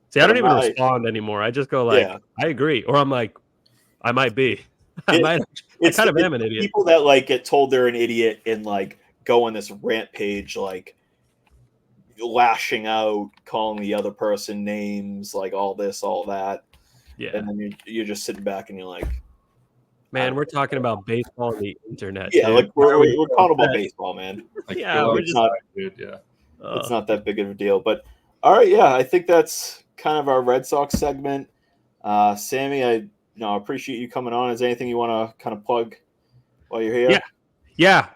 See, I don't even respond anymore. I just go like, I agree, or I'm like, I might be. I kind of am an idiot. People that like get told they're an idiot and like go on this rant page, like lashing out, calling the other person names, like all this, all that. Yeah. And then you're just sitting back and you're like, man, we're talking about baseball on the internet. Yeah, dude. Like we're talking about baseball, man. Like, it's not that big of a deal. But all right, I think that's kind of our Red Sox segment. Sammy, I appreciate you coming on. Is there anything you want to kind of plug while you're here? Yeah.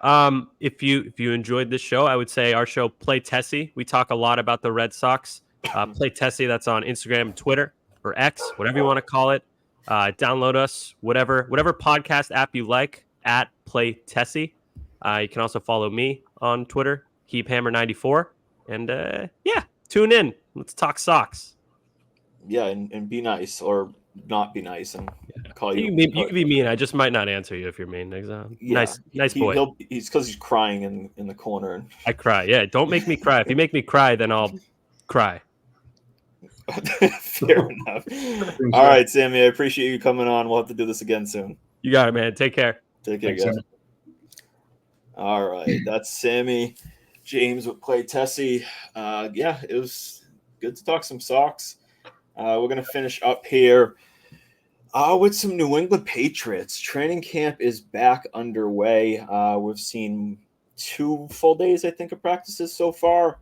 If you enjoyed this show, I would say our show Play Tessie. We talk a lot about the Red Sox. Play Tessie. That's on Instagram, Twitter, or X, whatever you want to call it. Download us, whatever podcast app you like, at Play Tessie. You can also follow me on Twitter, KeepHammer94. And tune in. Let's talk socks. Yeah, and be nice or not be nice and call you. You can be mean. I just might not answer you if you're mean. Nice boy. He's because he's crying in the corner. I cry. Yeah, don't make me cry. If you make me cry, then I'll cry. Fair enough. All right, Sammy, I appreciate you coming on. We'll have to do this again soon. You got it, man. Take care. Take care, guys. All right, that's Sammy James with Play Tessie. It was good to talk some Sox. We're going to finish up here with some New England Patriots. Training camp is back underway. We've seen 2 full days, I think, of practices so far.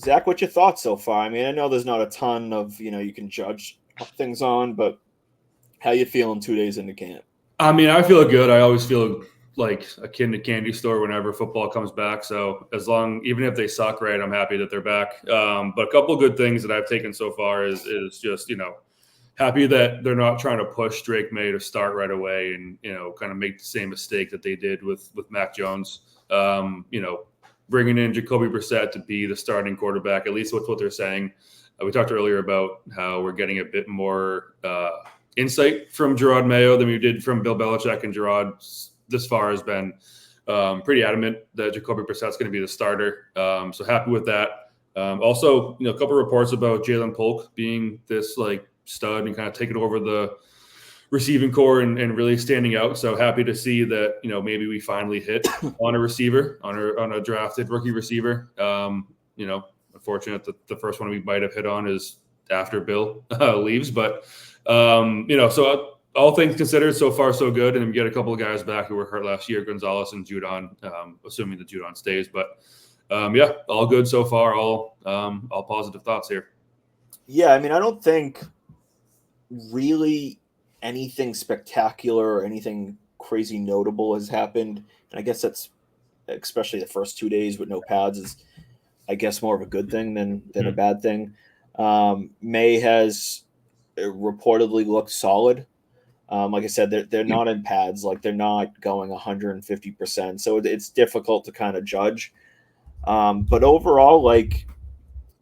Zach, what's your thoughts so far? I mean, I know there's not a ton of, you can judge things on, but how you feeling 2 days into camp? I mean, I feel good. I always feel like a kid in a candy store whenever football comes back. So even if they suck, right, I'm happy that they're back. But a couple of good things that I've taken so far is just, happy that they're not trying to push Drake Maye to start right away and, kind of make the same mistake that they did with Mac Jones. Bringing in Jacoby Brissett to be the starting quarterback, at least with what they're saying. We talked earlier about how we're getting a bit more insight from Gerard Mayo than we did from Bill Belichick, and Gerard this far has been pretty adamant that Jacoby Brissett's going to be the starter. So happy with that. Also, a couple of reports about Jalen Polk being this stud and kind of taking over the receiving core and really standing out. So happy to see that, maybe we finally hit on a receiver, on a drafted rookie receiver. Unfortunate that the first one we might have hit on is after Bill leaves, but so all things considered, so far so good. And we get a couple of guys back who were hurt last year, Gonzalez and Judon, assuming that Judon stays, but all good so far. All positive thoughts here. Yeah. I mean, I don't think really anything spectacular or anything crazy notable has happened. And I guess that's, especially the first 2 days with no pads, is I guess more of a good thing than a bad thing. May has reportedly looked solid. Like I said, they're not in pads, they're not going 150%. So it's difficult to kind of judge. But overall, kind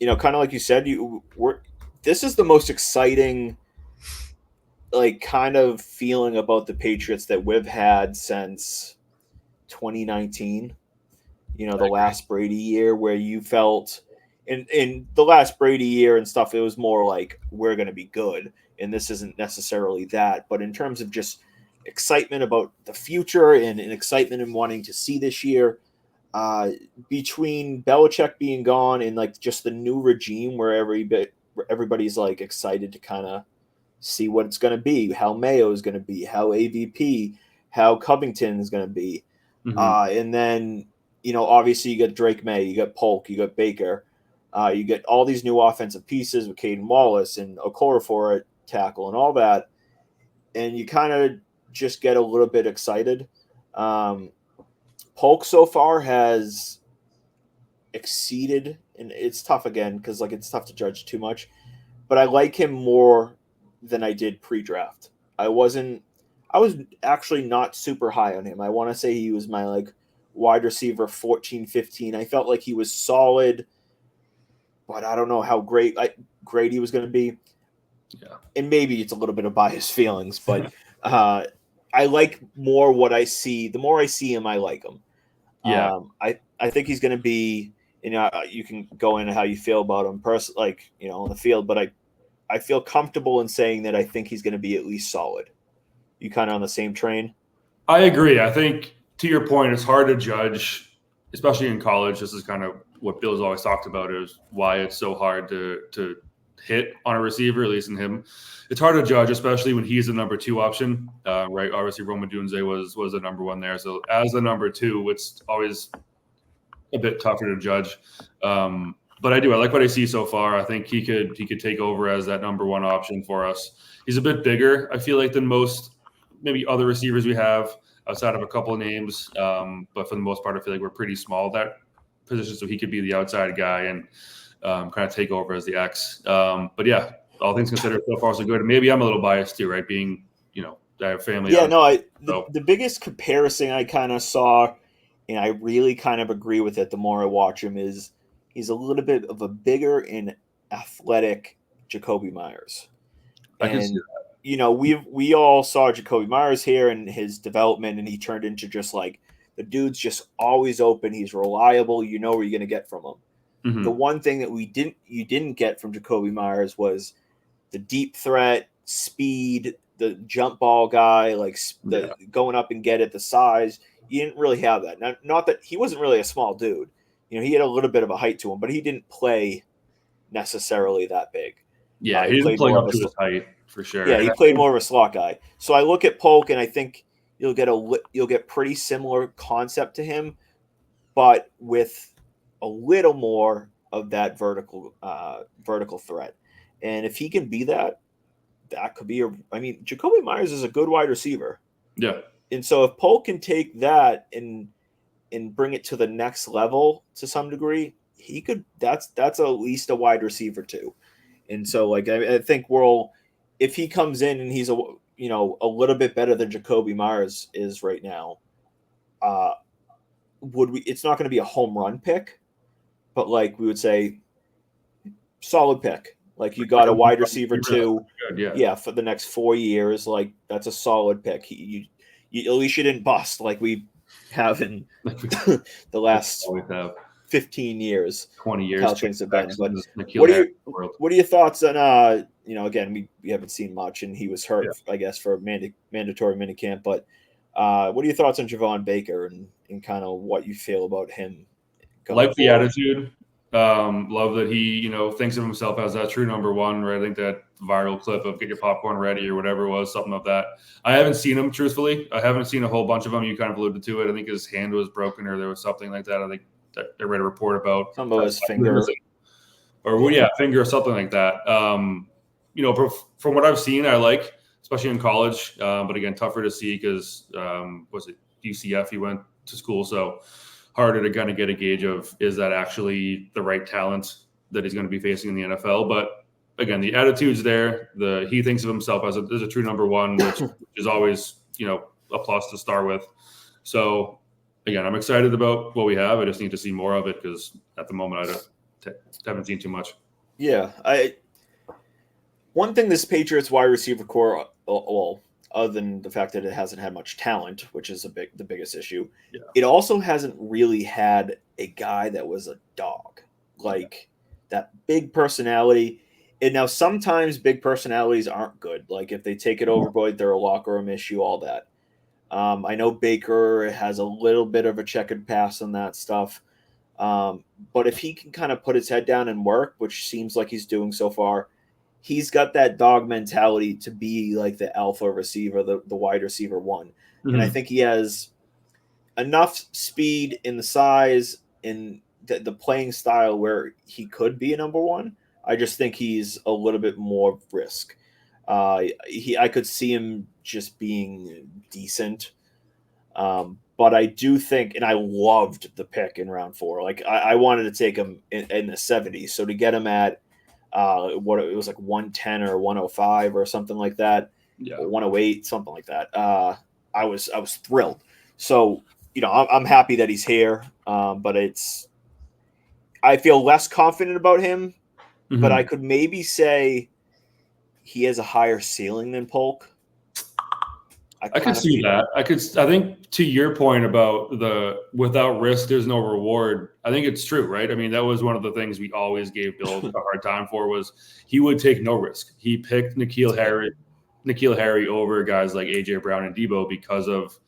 of like you said, this is the most exciting kind of feeling about the Patriots that we've had since 2019, the last Brady year, where you felt in the last Brady year and stuff, it was more like we're going to be good. And this isn't necessarily that, but in terms of just excitement about the future and excitement in wanting to see this year, between Belichick being gone and just the new regime where everybody's excited to kind of see what it's going to be, how Mayo is going to be, how AVP, how Covington is going to be. And then, obviously you got Drake Maye, you got Polk, you got Baker, you get all these new offensive pieces with Caden Wallace and Cora for a tackle and all that. And you kind of just get a little bit excited. Polk so far has exceeded, and it's tough again because it's tough to judge too much, but I like him more than I did pre-draft. I was actually not super high on him. I want to say he was my wide receiver 14, 15. I felt like he was solid, but I don't know how great he was going to be. Yeah. And maybe it's a little bit of biased feelings, but I like more what I see. The more I see him, I like him. Yeah. I think he's going to be, you can go into how you feel about him on the field, but I feel comfortable in saying that I think he's going to be at least solid. You kind of on the same train? I agree. I think, to your point, it's hard to judge, especially in college. This is kind of what Bill's always talked about, is why it's so hard to hit on a receiver, at least in him. It's hard to judge, especially when he's the number 2 option, right? Obviously, Roma Dunze was the number 1 there. So as the number 2, it's always a bit tougher to judge. But I like what I see so far. I think he could take over as that number 1 option for us. He's a bit bigger, I feel than most maybe other receivers we have outside of a couple of names. But for the most part, I feel we're pretty small at that position. So he could be the outside guy and kind of take over as the X. But yeah, all things considered, so far so good. And maybe I'm a little biased too, right? Being, I have family. Yeah, no, so. the biggest comparison I kind of saw, and I really kind of agree with it the more I watch him, is he's a little bit of a bigger and athletic Jacoby Myers. I can see that. We all saw Jacoby Myers here and his development, and he turned into just like the dude's just always open. He's reliable. You know what you're going to get from him. Mm-hmm. The one thing that you didn't get from Jacoby Myers was the deep threat, speed, the jump ball guy, like going up and get it, the size. You didn't really have that. Not that he wasn't really a small dude. He had a little bit of a height to him, but he didn't play necessarily that big. Yeah, he didn't play up to his height for sure. Yeah, he played more of a slot guy. So I look at Polk, and I think you'll get pretty similar concept to him, but with a little more of that vertical threat. And if he can be that could be Jacoby Myers is a good wide receiver. Yeah. And so if Polk can take that and bring it to the next level to some degree, he could. That's at least a wide receiver too. And so like I think if he comes in and he's a little bit better than Jacoby Myers is right now, it's not going to be a home run pick, but like we would say solid pick. Like you got a wide receiver too. Yeah, for the next 4 years, like that's a solid pick. You at least you didn't bust like we have in the last 15 years, 20 years. How things have been. But what are your thoughts on again, we haven't seen much, and he was hurt, I guess, for mandatory minicamp. But what are your thoughts on Javon Baker and kind of what you feel about him? Like the attitude. Love that he, thinks of himself as that true number one, right? I think that viral clip of get your popcorn ready or whatever it was, something of that. I haven't seen him, truthfully. I haven't seen a whole bunch of them. You kind of alluded to it. I think his hand was broken or there was something like that. I think that I read a report about some of his finger. Finger or something like that. From what I've seen, I like, especially in college. But again, tougher to see because, was it UCF he went to school? So harder to kind of get a gauge of, is that actually the right talent that he's going to be facing in the NFL? But again, the attitude's there. He thinks of himself as a true number one, which is always, a plus to start with. So again, I'm excited about what we have. I just need to see more of it because at the moment I haven't seen too much. Yeah. One thing this Patriots wide receiver core, well, other than the fact that it hasn't had much talent, which is the biggest issue, it also hasn't really had a guy that was a dog, like that big personality. And now sometimes big personalities aren't good. Like if they take it overboard, they're a locker room issue, all that. I know Baker has a little bit of a checkered past on that stuff. But if he can kind of put his head down and work, which seems like he's doing so far, he's got that dog mentality to be like the alpha receiver, the wide receiver one. Mm-hmm. And I think he has enough speed in the size and the playing style where he could be a number one. I just think he's a little bit more risk. I could see him just being decent. But I do think, and I loved the pick in round 4. Like I wanted to take him in the 70s. So to get him at what it was like 110 or 105 or something like that, or 108, something like that. I was thrilled. So I'm happy that he's here. But I feel less confident about him. Mm-hmm. But I could maybe say he has a higher ceiling than Polk. I could see that. I think to your point about without risk, there's no reward. I think it's true, right? I mean, that was one of the things we always gave Bill a hard time for was he would take no risk. He picked N'Keal Harry over guys like AJ Brown and Debo because of,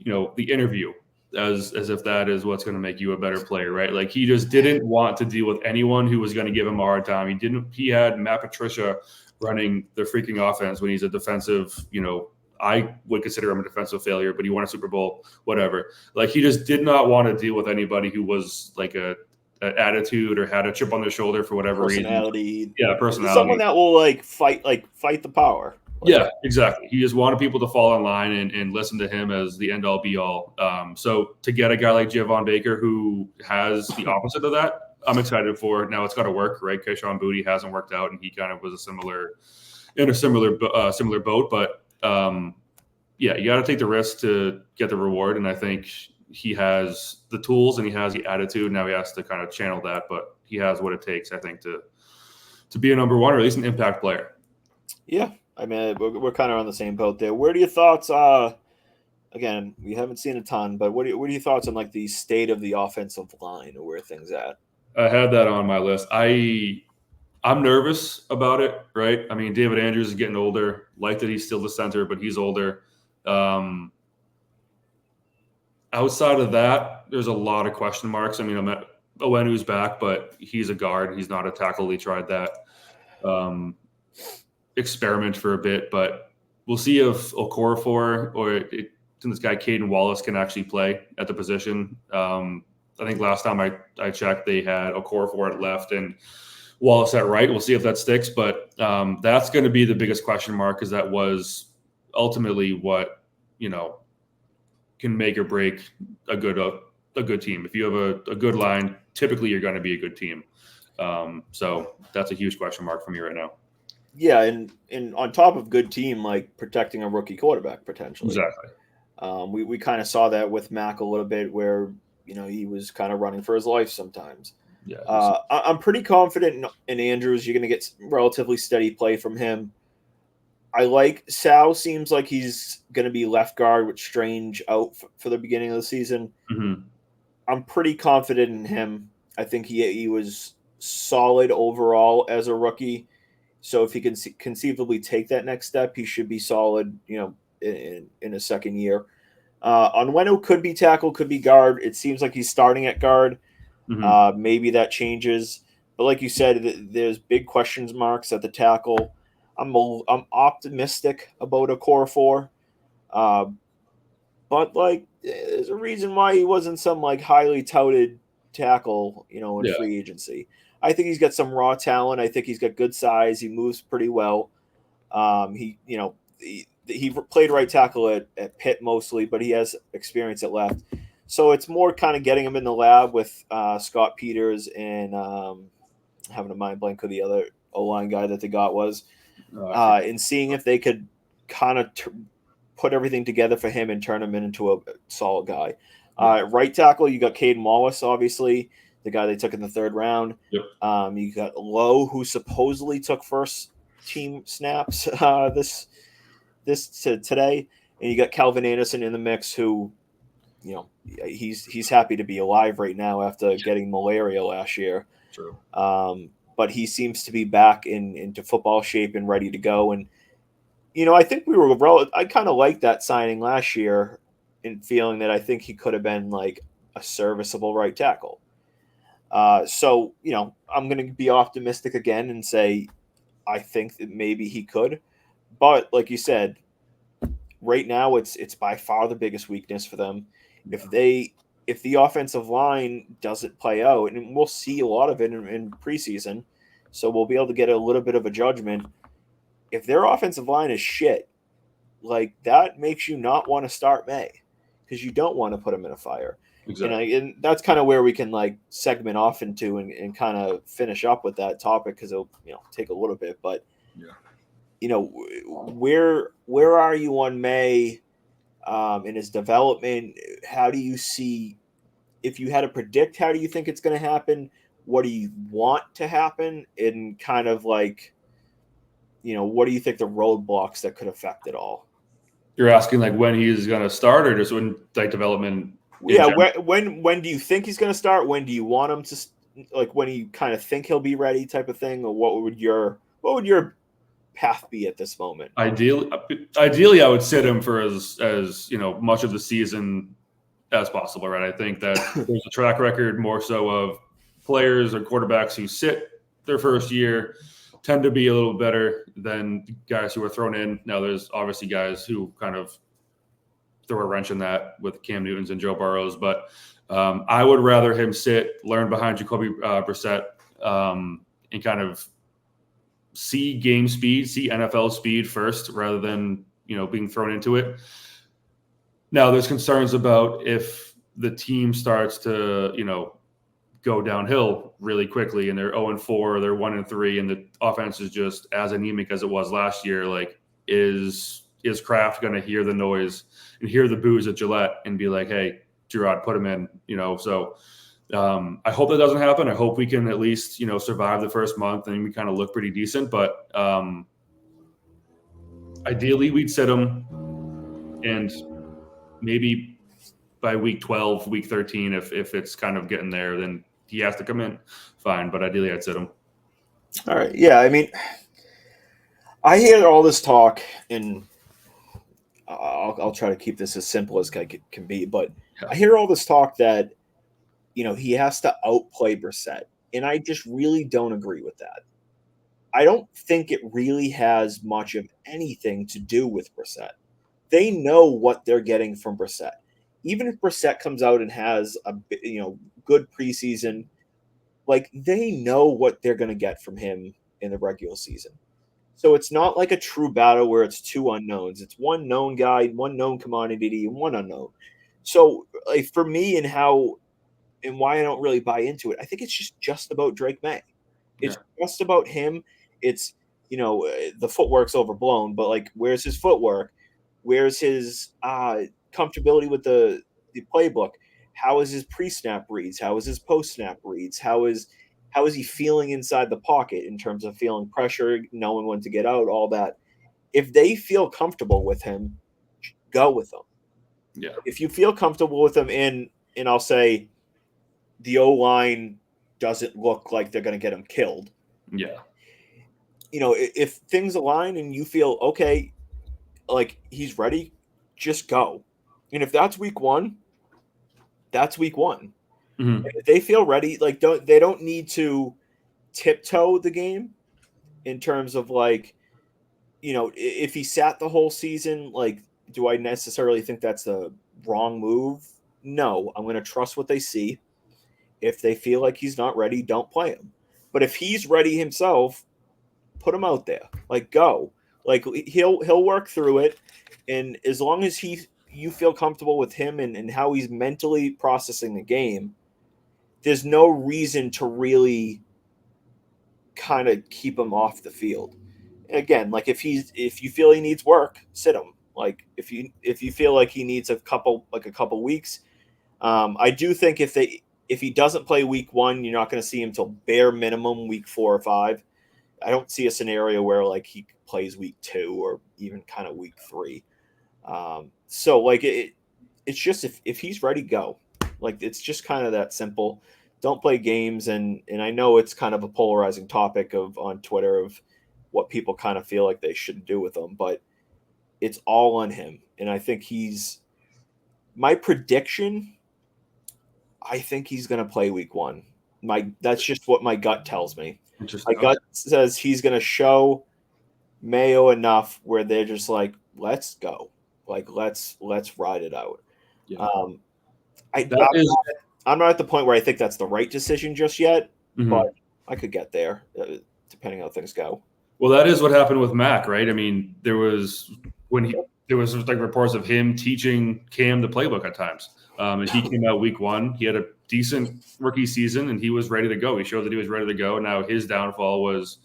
the interview as if that is what's going to make you a better player, right? Like he just didn't want to deal with anyone who was going to give him a hard time. He had Matt Patricia running the freaking offense when he's a defensive, I would consider him a defensive failure, but he won a Super Bowl, whatever. Like he just did not want to deal with anybody who was like an attitude or had a chip on their shoulder for whatever personality. reason. Yeah, personality. Someone that will fight the power. Yeah, exactly. He just wanted people to fall in line and listen to him as the end all be all. So to get a guy like Javon Baker who has the opposite of that, I'm excited for it. Now it's got to work, right? Keyshawn Boutte hasn't worked out, and he kind of was in a similar boat. But yeah, you got to take the risk to get the reward, and I think he has the tools and he has the attitude. Now he has to kind of channel that, but he has what it takes, I think, to be a number one or at least an impact player. Yeah, I mean, we're kind of on the same boat there. Where do your thoughts? Again, we haven't seen a ton, but what are your thoughts on like the state of the offensive line or where things at? I had that on my list. I'm nervous about it, right? I mean, David Andrews is getting older. Like that he's still the center, but he's older. Outside of that, there's a lot of question marks. I mean, Owenu's back, but he's a guard. He's not a tackle. He tried that experiment for a bit, but we'll see if Okorafor or this guy Caden Wallace can actually play at the position. I think last time I checked, they had Okorafor at left and Wallace at right. We'll see if that sticks, but that's going to be the biggest question mark, because that was ultimately what can make or break a good team. If you have a good line, typically you're going to be a good team. So that's a huge question mark for me right now. Yeah, and on top of good team, like protecting a rookie quarterback potentially. Exactly. We kind of saw that with Mac a little bit, where he was kind of running for his life sometimes. Yeah. I'm pretty confident in Andrews. You're going to get relatively steady play from him. I like Sal. Seems like he's going to be left guard with Strange out for the beginning of the season. Mm-hmm. I'm pretty confident in him. I think he was solid overall as a rookie. So if he can conceivably take that next step, he should be solid, in a second year. Onwenu could be tackle, could be guard. It seems like he's starting at guard. Mm-hmm. Maybe that changes. But like you said, there's big question marks at the tackle. I'm optimistic about Okorafor. But like, there's a reason why he wasn't some like highly touted tackle, in free agency. I think he's got some raw talent. I think he's got good size. He moves pretty well. He played right tackle at Pitt mostly, but he has experience at left. So it's more kind of getting him in the lab with Scott Peters and having a mind blank who the other O-line guy that they got was, and seeing if they could kind of put everything together for him and turn him into a solid guy. Right tackle, you got Caden Wallace, obviously, the guy they took in the third round. Yep. You got Lowe, who supposedly took first team snaps today, and you got Calvin Anderson in the mix, who, he's happy to be alive right now after getting malaria last year. True. But he seems to be back into football shape and ready to go. And I think I kind of liked that signing last year, in feeling that I think he could have been like a serviceable right tackle. So, I'm going to be optimistic again and say I think that maybe he could. But like you said, right now it's by far the biggest weakness for them. If the offensive line doesn't play out, and we'll see a lot of it in preseason, so we'll be able to get a little bit of a judgment. If their offensive line is shit, like that makes you not want to start May, because you don't want to put him in a fire. Exactly. And that's kind of where we can like segment off into and kind of finish up with that topic, because it'll take a little bit. But where are you on May in his development? How do you see, if you had to predict, how do you think it's going to happen? What do you want to happen? And kind of like, what do you think the roadblocks that could affect it all? You're asking like when he's going to start, or just when like development? Yeah, when do you think he's going to start? When do you want him to, like, when you kind of think he'll be ready, type of thing? Or what would your path be at this moment? Ideally, I would sit him for as much of the season as possible, right? I think that there's a track record more so of players or quarterbacks who sit their first year tend to be a little better than guys who are thrown in. Now, there's obviously guys who kind of throw a wrench in that with Cam Newtons and Joe Burrows, but I would rather him sit, learn behind Jacoby Brissett, and kind of see game speed, see NFL speed first, rather than being thrown into it. Now, there's concerns about if the team starts to go downhill really quickly and they're 0-4, they're 1-3, and the offense is just as anemic as it was last year, like is Kraft going to hear the noise and hear the boos at Gillette and be like, hey, Gerard, put him in, so I hope that doesn't happen. I hope we can at least, survive the first month and we kind of look pretty decent, but ideally we'd sit him, and maybe by week 12, week 13, if it's kind of getting there, then he has to come in. Fine, but ideally I'd sit him. All right. Yeah, I mean, I hear all this talk, and I'll try to keep this as simple as I can be, but I hear all this talk that, he has to outplay Brissett, and I just really don't agree with that. I don't think it really has much of anything to do with Brissett. They know what they're getting from Brissett. Even if Brissett comes out and has a good preseason, like they know what they're going to get from him in the regular season. So it's not like a true battle where it's two unknowns. It's one known guy, one known commodity, and one unknown. So like for me and why I don't really buy into it, I think it's just about Drake Maye. It's just about him. It's, the footwork's overblown, but like, where's his footwork? Where's his comfortability with the playbook? How is his pre-snap reads? How is his post-snap reads? How is he feeling inside the pocket in terms of feeling pressure, knowing when to get out, all that? If they feel comfortable with him, go with them. Yeah. If you feel comfortable with him, and I'll say the O-line doesn't look like they're going to get him killed. Yeah. If things align and you feel okay, like he's ready, just go. And if that's week one, that's week one. Mm-hmm. If they feel ready, like they don't need to tiptoe the game in terms of like, if he sat the whole season, like, do I necessarily think that's the wrong move? No, I'm going to trust what they see. If they feel like he's not ready, don't play him. But if he's ready himself, put him out there. Like, go. Like, he'll work through it. And as long as you feel comfortable with him and how he's mentally processing the game, there's no reason to really kind of keep him off the field. And again, like if you feel he needs work, sit him. Like if you feel like he needs a couple weeks, I do think if he doesn't play week one, you're not going to see him till bare minimum week 4 or 5. I don't see a scenario where like he plays week 2 or even kind of week 3. So like it's just if he's ready, go. Like it's just kind of that simple. Don't play games, and I know it's kind of a polarizing topic on Twitter of what people kind of feel like they should do with him, but it's all on him. And I think my prediction, I think he's going to play week 1. That's just what my gut tells me. My gut says he's going to show Mayo enough where they're just like, let's go. Like, let's ride it out. Yeah. I'm not at the point where I think that's the right decision just yet, mm-hmm. but I could get there depending on how things go. Well, that is what happened with Mac, right? I mean, there was like reports of him teaching Cam the playbook at times. And he came out week 1. He had a decent rookie season, and he was ready to go. He showed that he was ready to go. Now his downfall was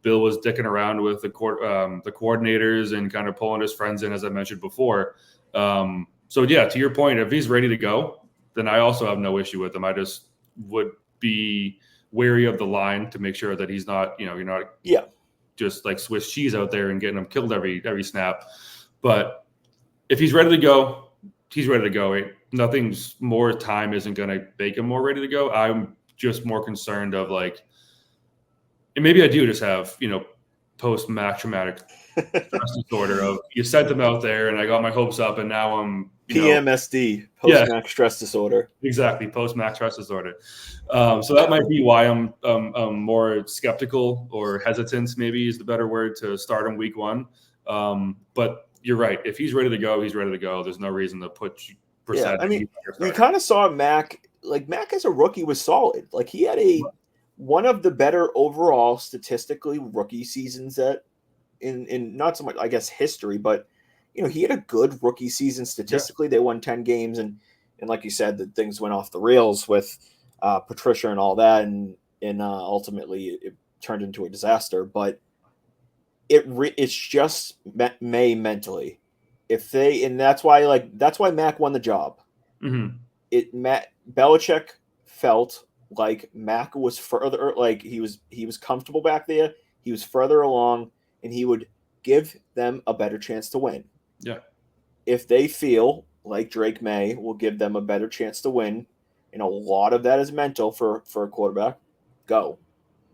Bill was dicking around with the coordinators and kind of pulling his friends in, as I mentioned before. So, yeah, to your point, if he's ready to go, then I also have no issue with him. I just would be wary of the line to make sure that he's not, you're not just like Swiss cheese out there and getting him killed every snap. But if he's ready to go, he's ready to go. Nothing's more time isn't going to make him more ready to go. I'm just more concerned of like, and maybe I do just have, post-Mac traumatic stress disorder of you sent them out there and I got my hopes up and now I'm PMSD, post-Mac stress disorder. Exactly, post-Mac stress disorder. So that might be why I'm more skeptical or hesitant, maybe is the better word, to start him week 1. But you're right. If he's ready to go, he's ready to go. There's no reason to put percent. Yeah, I mean, you kind of saw Mac. Like Mac as a rookie was solid. Like he had one of the better overall statistically rookie seasons that in not so much, I guess, history, but he had a good rookie season statistically. Yeah. They won 10 games, and like you said, that things went off the rails with Patricia and all that, and ultimately it turned into a disaster. But it's just May mentally. If they, and that's why Mac won the job. Mm-hmm. Belichick felt like Mac was further, like he was comfortable back there. He was further along, and he would give them a better chance to win. Yeah. If they feel like Drake Maye will give them a better chance to win, and a lot of that is mental for a quarterback, go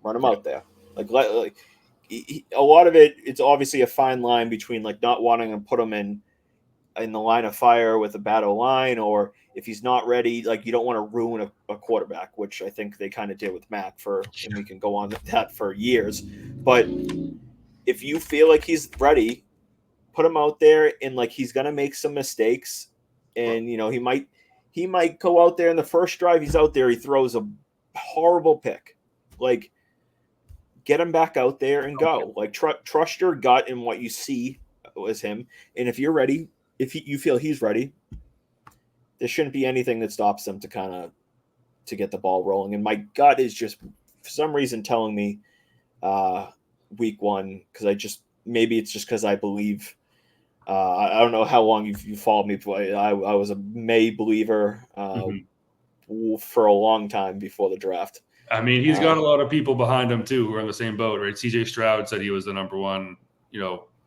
run him out there. A lot of it's obviously a fine line between like not wanting to put him in the line of fire with a bad line, or if he's not ready, like you don't want to ruin a quarterback, which I think they kind of did with Mac and we can go on with that for years. But if you feel like he's ready, put him out there, and like he's gonna make some mistakes, and he might go out there in the first drive he's out there, he throws a horrible pick. Like, get him back out there and go. Like, trust your gut and what you see as him. And if you're ready, if you feel he's ready, there shouldn't be anything that stops them to get the ball rolling. And my gut is just for some reason telling me week one, because maybe it's just because I believe. I don't know how long you followed me, but I was a May believer for a long time before the draft. I mean, he's got a lot of people behind him too who are in the same boat, right? CJ Stroud said he was the number one,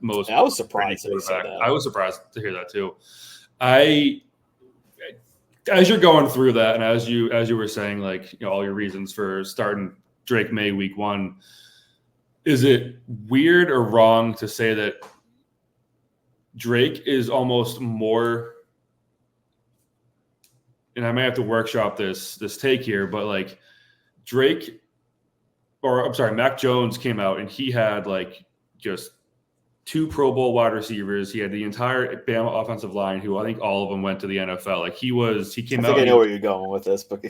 most. I was surprised that he said that. I was surprised to hear that too. As you're going through that, and as you were saying, like, all your reasons for starting Drake Maye week one, is it weird or wrong to say that Drake is almost more? And I may have to workshop this take here, but like Mac Jones came out and he had like just 2 Pro Bowl wide receivers. He had the entire Bama offensive line, who I think all of them went to the NFL. Like he came out. I know where you're going with this, but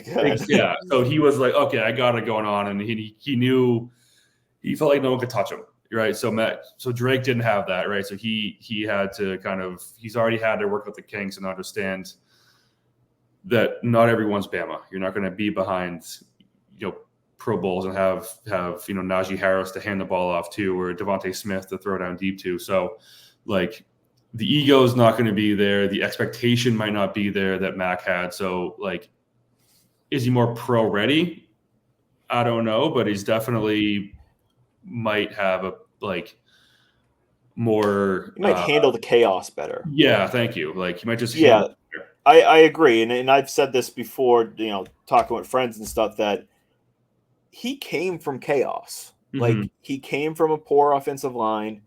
yeah. So he was like, okay, I got it going on, and he knew, he felt like no one could touch him, right? So Drake didn't have that, right? So he had to he's already had to work with the kinks and understand that not everyone's Bama. You're not going to be behind, Pro Bowls and have Najee Harris to hand the ball off to, or Devontae Smith to throw down deep to. So like the ego is not going to be there. The expectation might not be there that Mac had. So like, is he more pro ready? I don't know, but he's definitely might have a more. He might handle the chaos better. Yeah, thank you. Like he might just. Yeah, I agree, and I've said this before. Talking with friends and stuff, that he came from chaos. Mm-hmm. Like he came from a poor offensive line.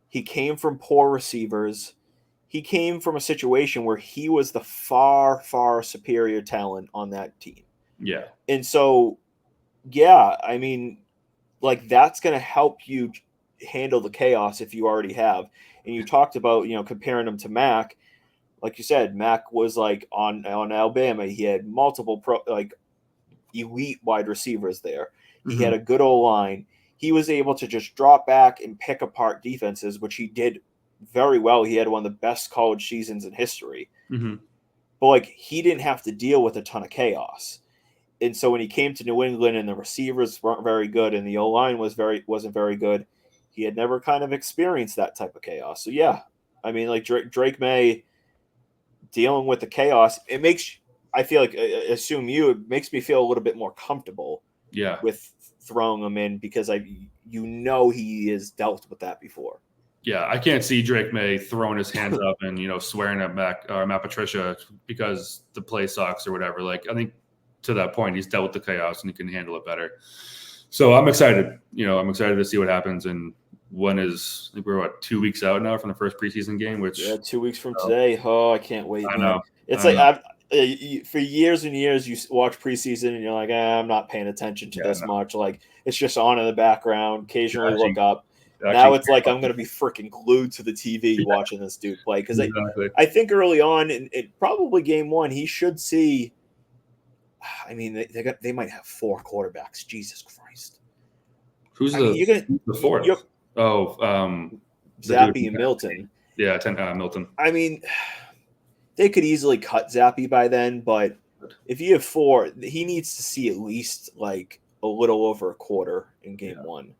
He came from poor receivers. He came from a situation where he was the far, far superior talent on that team. Yeah. And so, yeah, I mean, like that's going to help you handle the chaos if you already have. And you talked about, comparing him to Mac. Like you said, Mac was like on Alabama. He had multiple elite wide receivers there. He had a good O-line. He was able to just drop back and pick apart defenses, which he did very well. He had one of the best college seasons in history. Mm-hmm. But he didn't have to deal with a ton of chaos. And so when he came to New England and the receivers weren't very good and the O-line wasn't very good, he had never kind of experienced that type of chaos. So yeah, I mean, like Drake Maye dealing with the chaos, it makes it makes me feel a little bit more comfortable. Yeah. With throwing him in, because he has dealt with that before. Yeah, I can't see Drake Maye throwing his hands up and swearing at Matt Patricia because the play sucks or whatever. Like I think to that point he's dealt with the chaos and he can handle it better. So I'm excited. I'm excited to see what happens. And I think we're 2 weeks out now from the first preseason game. Which 2 weeks from today. Oh, I can't wait. I know. It's for years and years you watch preseason and you're like, I'm not paying attention to this much. Like it's just on in the background. Occasionally look up. Now it's like I'm going to be freaking glued to the TV watching this dude play, because I think early on in probably game one he should see. I mean, they might have 4 quarterbacks. Jesus Christ! Who's the fourth? Zappy and Milton. Yeah, Milton. I mean, they could easily cut Zappy by then, but if you have 4, he needs to see at least like a little over a quarter in game 1.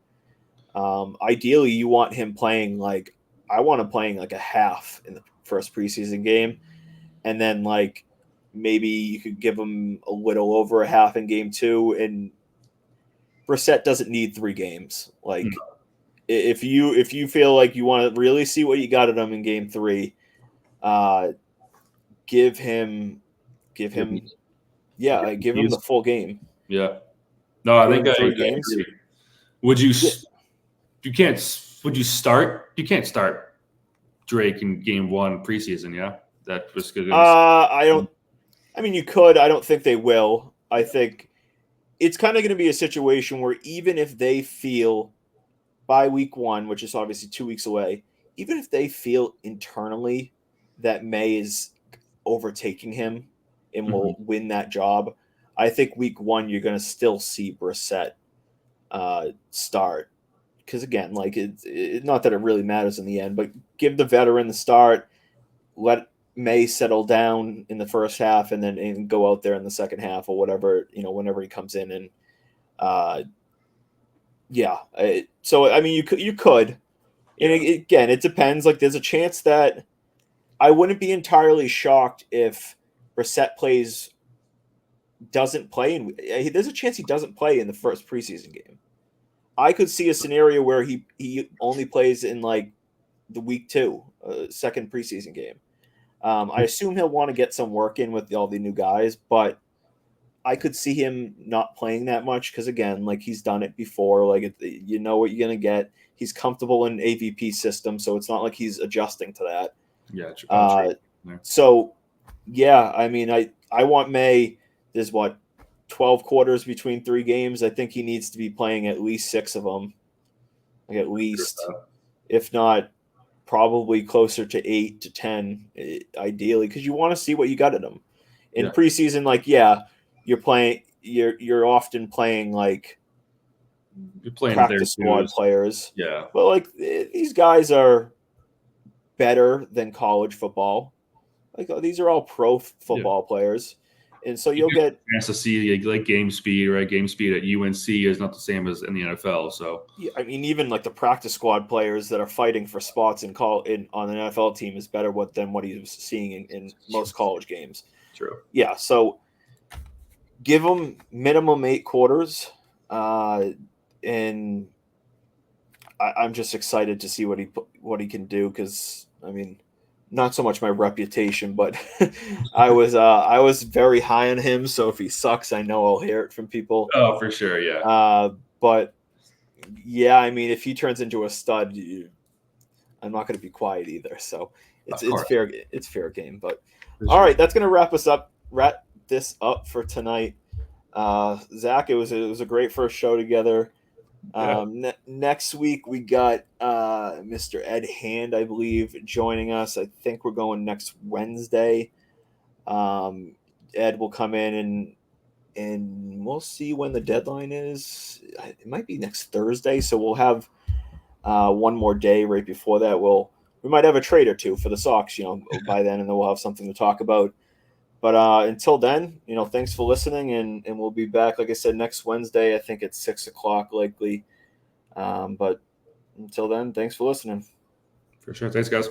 Ideally, you want him playing like I want him playing like a half in the first preseason game, and then like maybe you could give him a little over a half in game 2. And Brissett doesn't need 3 games. Like if you feel like you want to really see what you got at him in game 3, give him give him the full game. Yeah. No, I think 3 games. agree. Would you? You can't. Would you start? You can't start Drake in game 1 preseason. Yeah, that was good. I don't. I mean, you could. I don't think they will. I think it's kind of going to be a situation where even if they feel by week 1, which is obviously 2 weeks away, even if they feel internally that May is overtaking him and will win that job, I think week 1 you're going to still see Brissett start. Because again, like it's not that it really matters in the end, but give the veteran the start, let May settle down in the first half, and then go out there in the second half or whatever, whenever he comes in. And so I mean, you could, and again, it depends. Like there's a chance that I wouldn't be entirely shocked if Brissett doesn't play, there's a chance he doesn't play in the first preseason game. I could see a scenario where he only plays in like the week 2, second preseason game. I assume he'll want to get some work in with all the new guys, but I could see him not playing that much because again, like he's done it before. Like you know what you're gonna get. He's comfortable in AVP system, so it's not like he's adjusting to that. Yeah. So yeah, I mean, I want May. There's 12 quarters between 3 games. I think he needs to be playing at least 6 of them. Like at least, if not, probably closer to 8 to 10, ideally, because you want to see what you got at him. In preseason, like you're often playing like practice squad players. Yeah. But like these guys are better than college football. Like these are all pro football players. And so you'll get a chance to see like game speed, right? Game speed at UNC is not the same as in the NFL. So yeah, I mean, even like the practice squad players that are fighting for spots on an NFL team is better than what he was seeing in most college games. True. Yeah, so give him minimum 8 quarters, and I'm just excited to see what he can do because I mean. Not so much my reputation, but I was very high on him. So if he sucks, I know I'll hear it from people. Oh, for sure, yeah. But yeah, I mean, if he turns into a stud, I'm not going to be quiet either. So it's fair. It's fair game. But all right, that's going to wrap this up for tonight. Zach, it was a great first show together. Next week we got Mr. Ed Hand, I believe, joining us. I think we're going next Wednesday. Ed will come in and we'll see when the deadline is. It might be next Thursday, so we'll have one more day right before that. We might have a trade or two for the Sox, by then, and then we'll have something to talk about. But until then, thanks for listening, and we'll be back, like I said, next Wednesday. I think it's 6:00 likely. But until then, thanks for listening. For sure. Thanks, guys.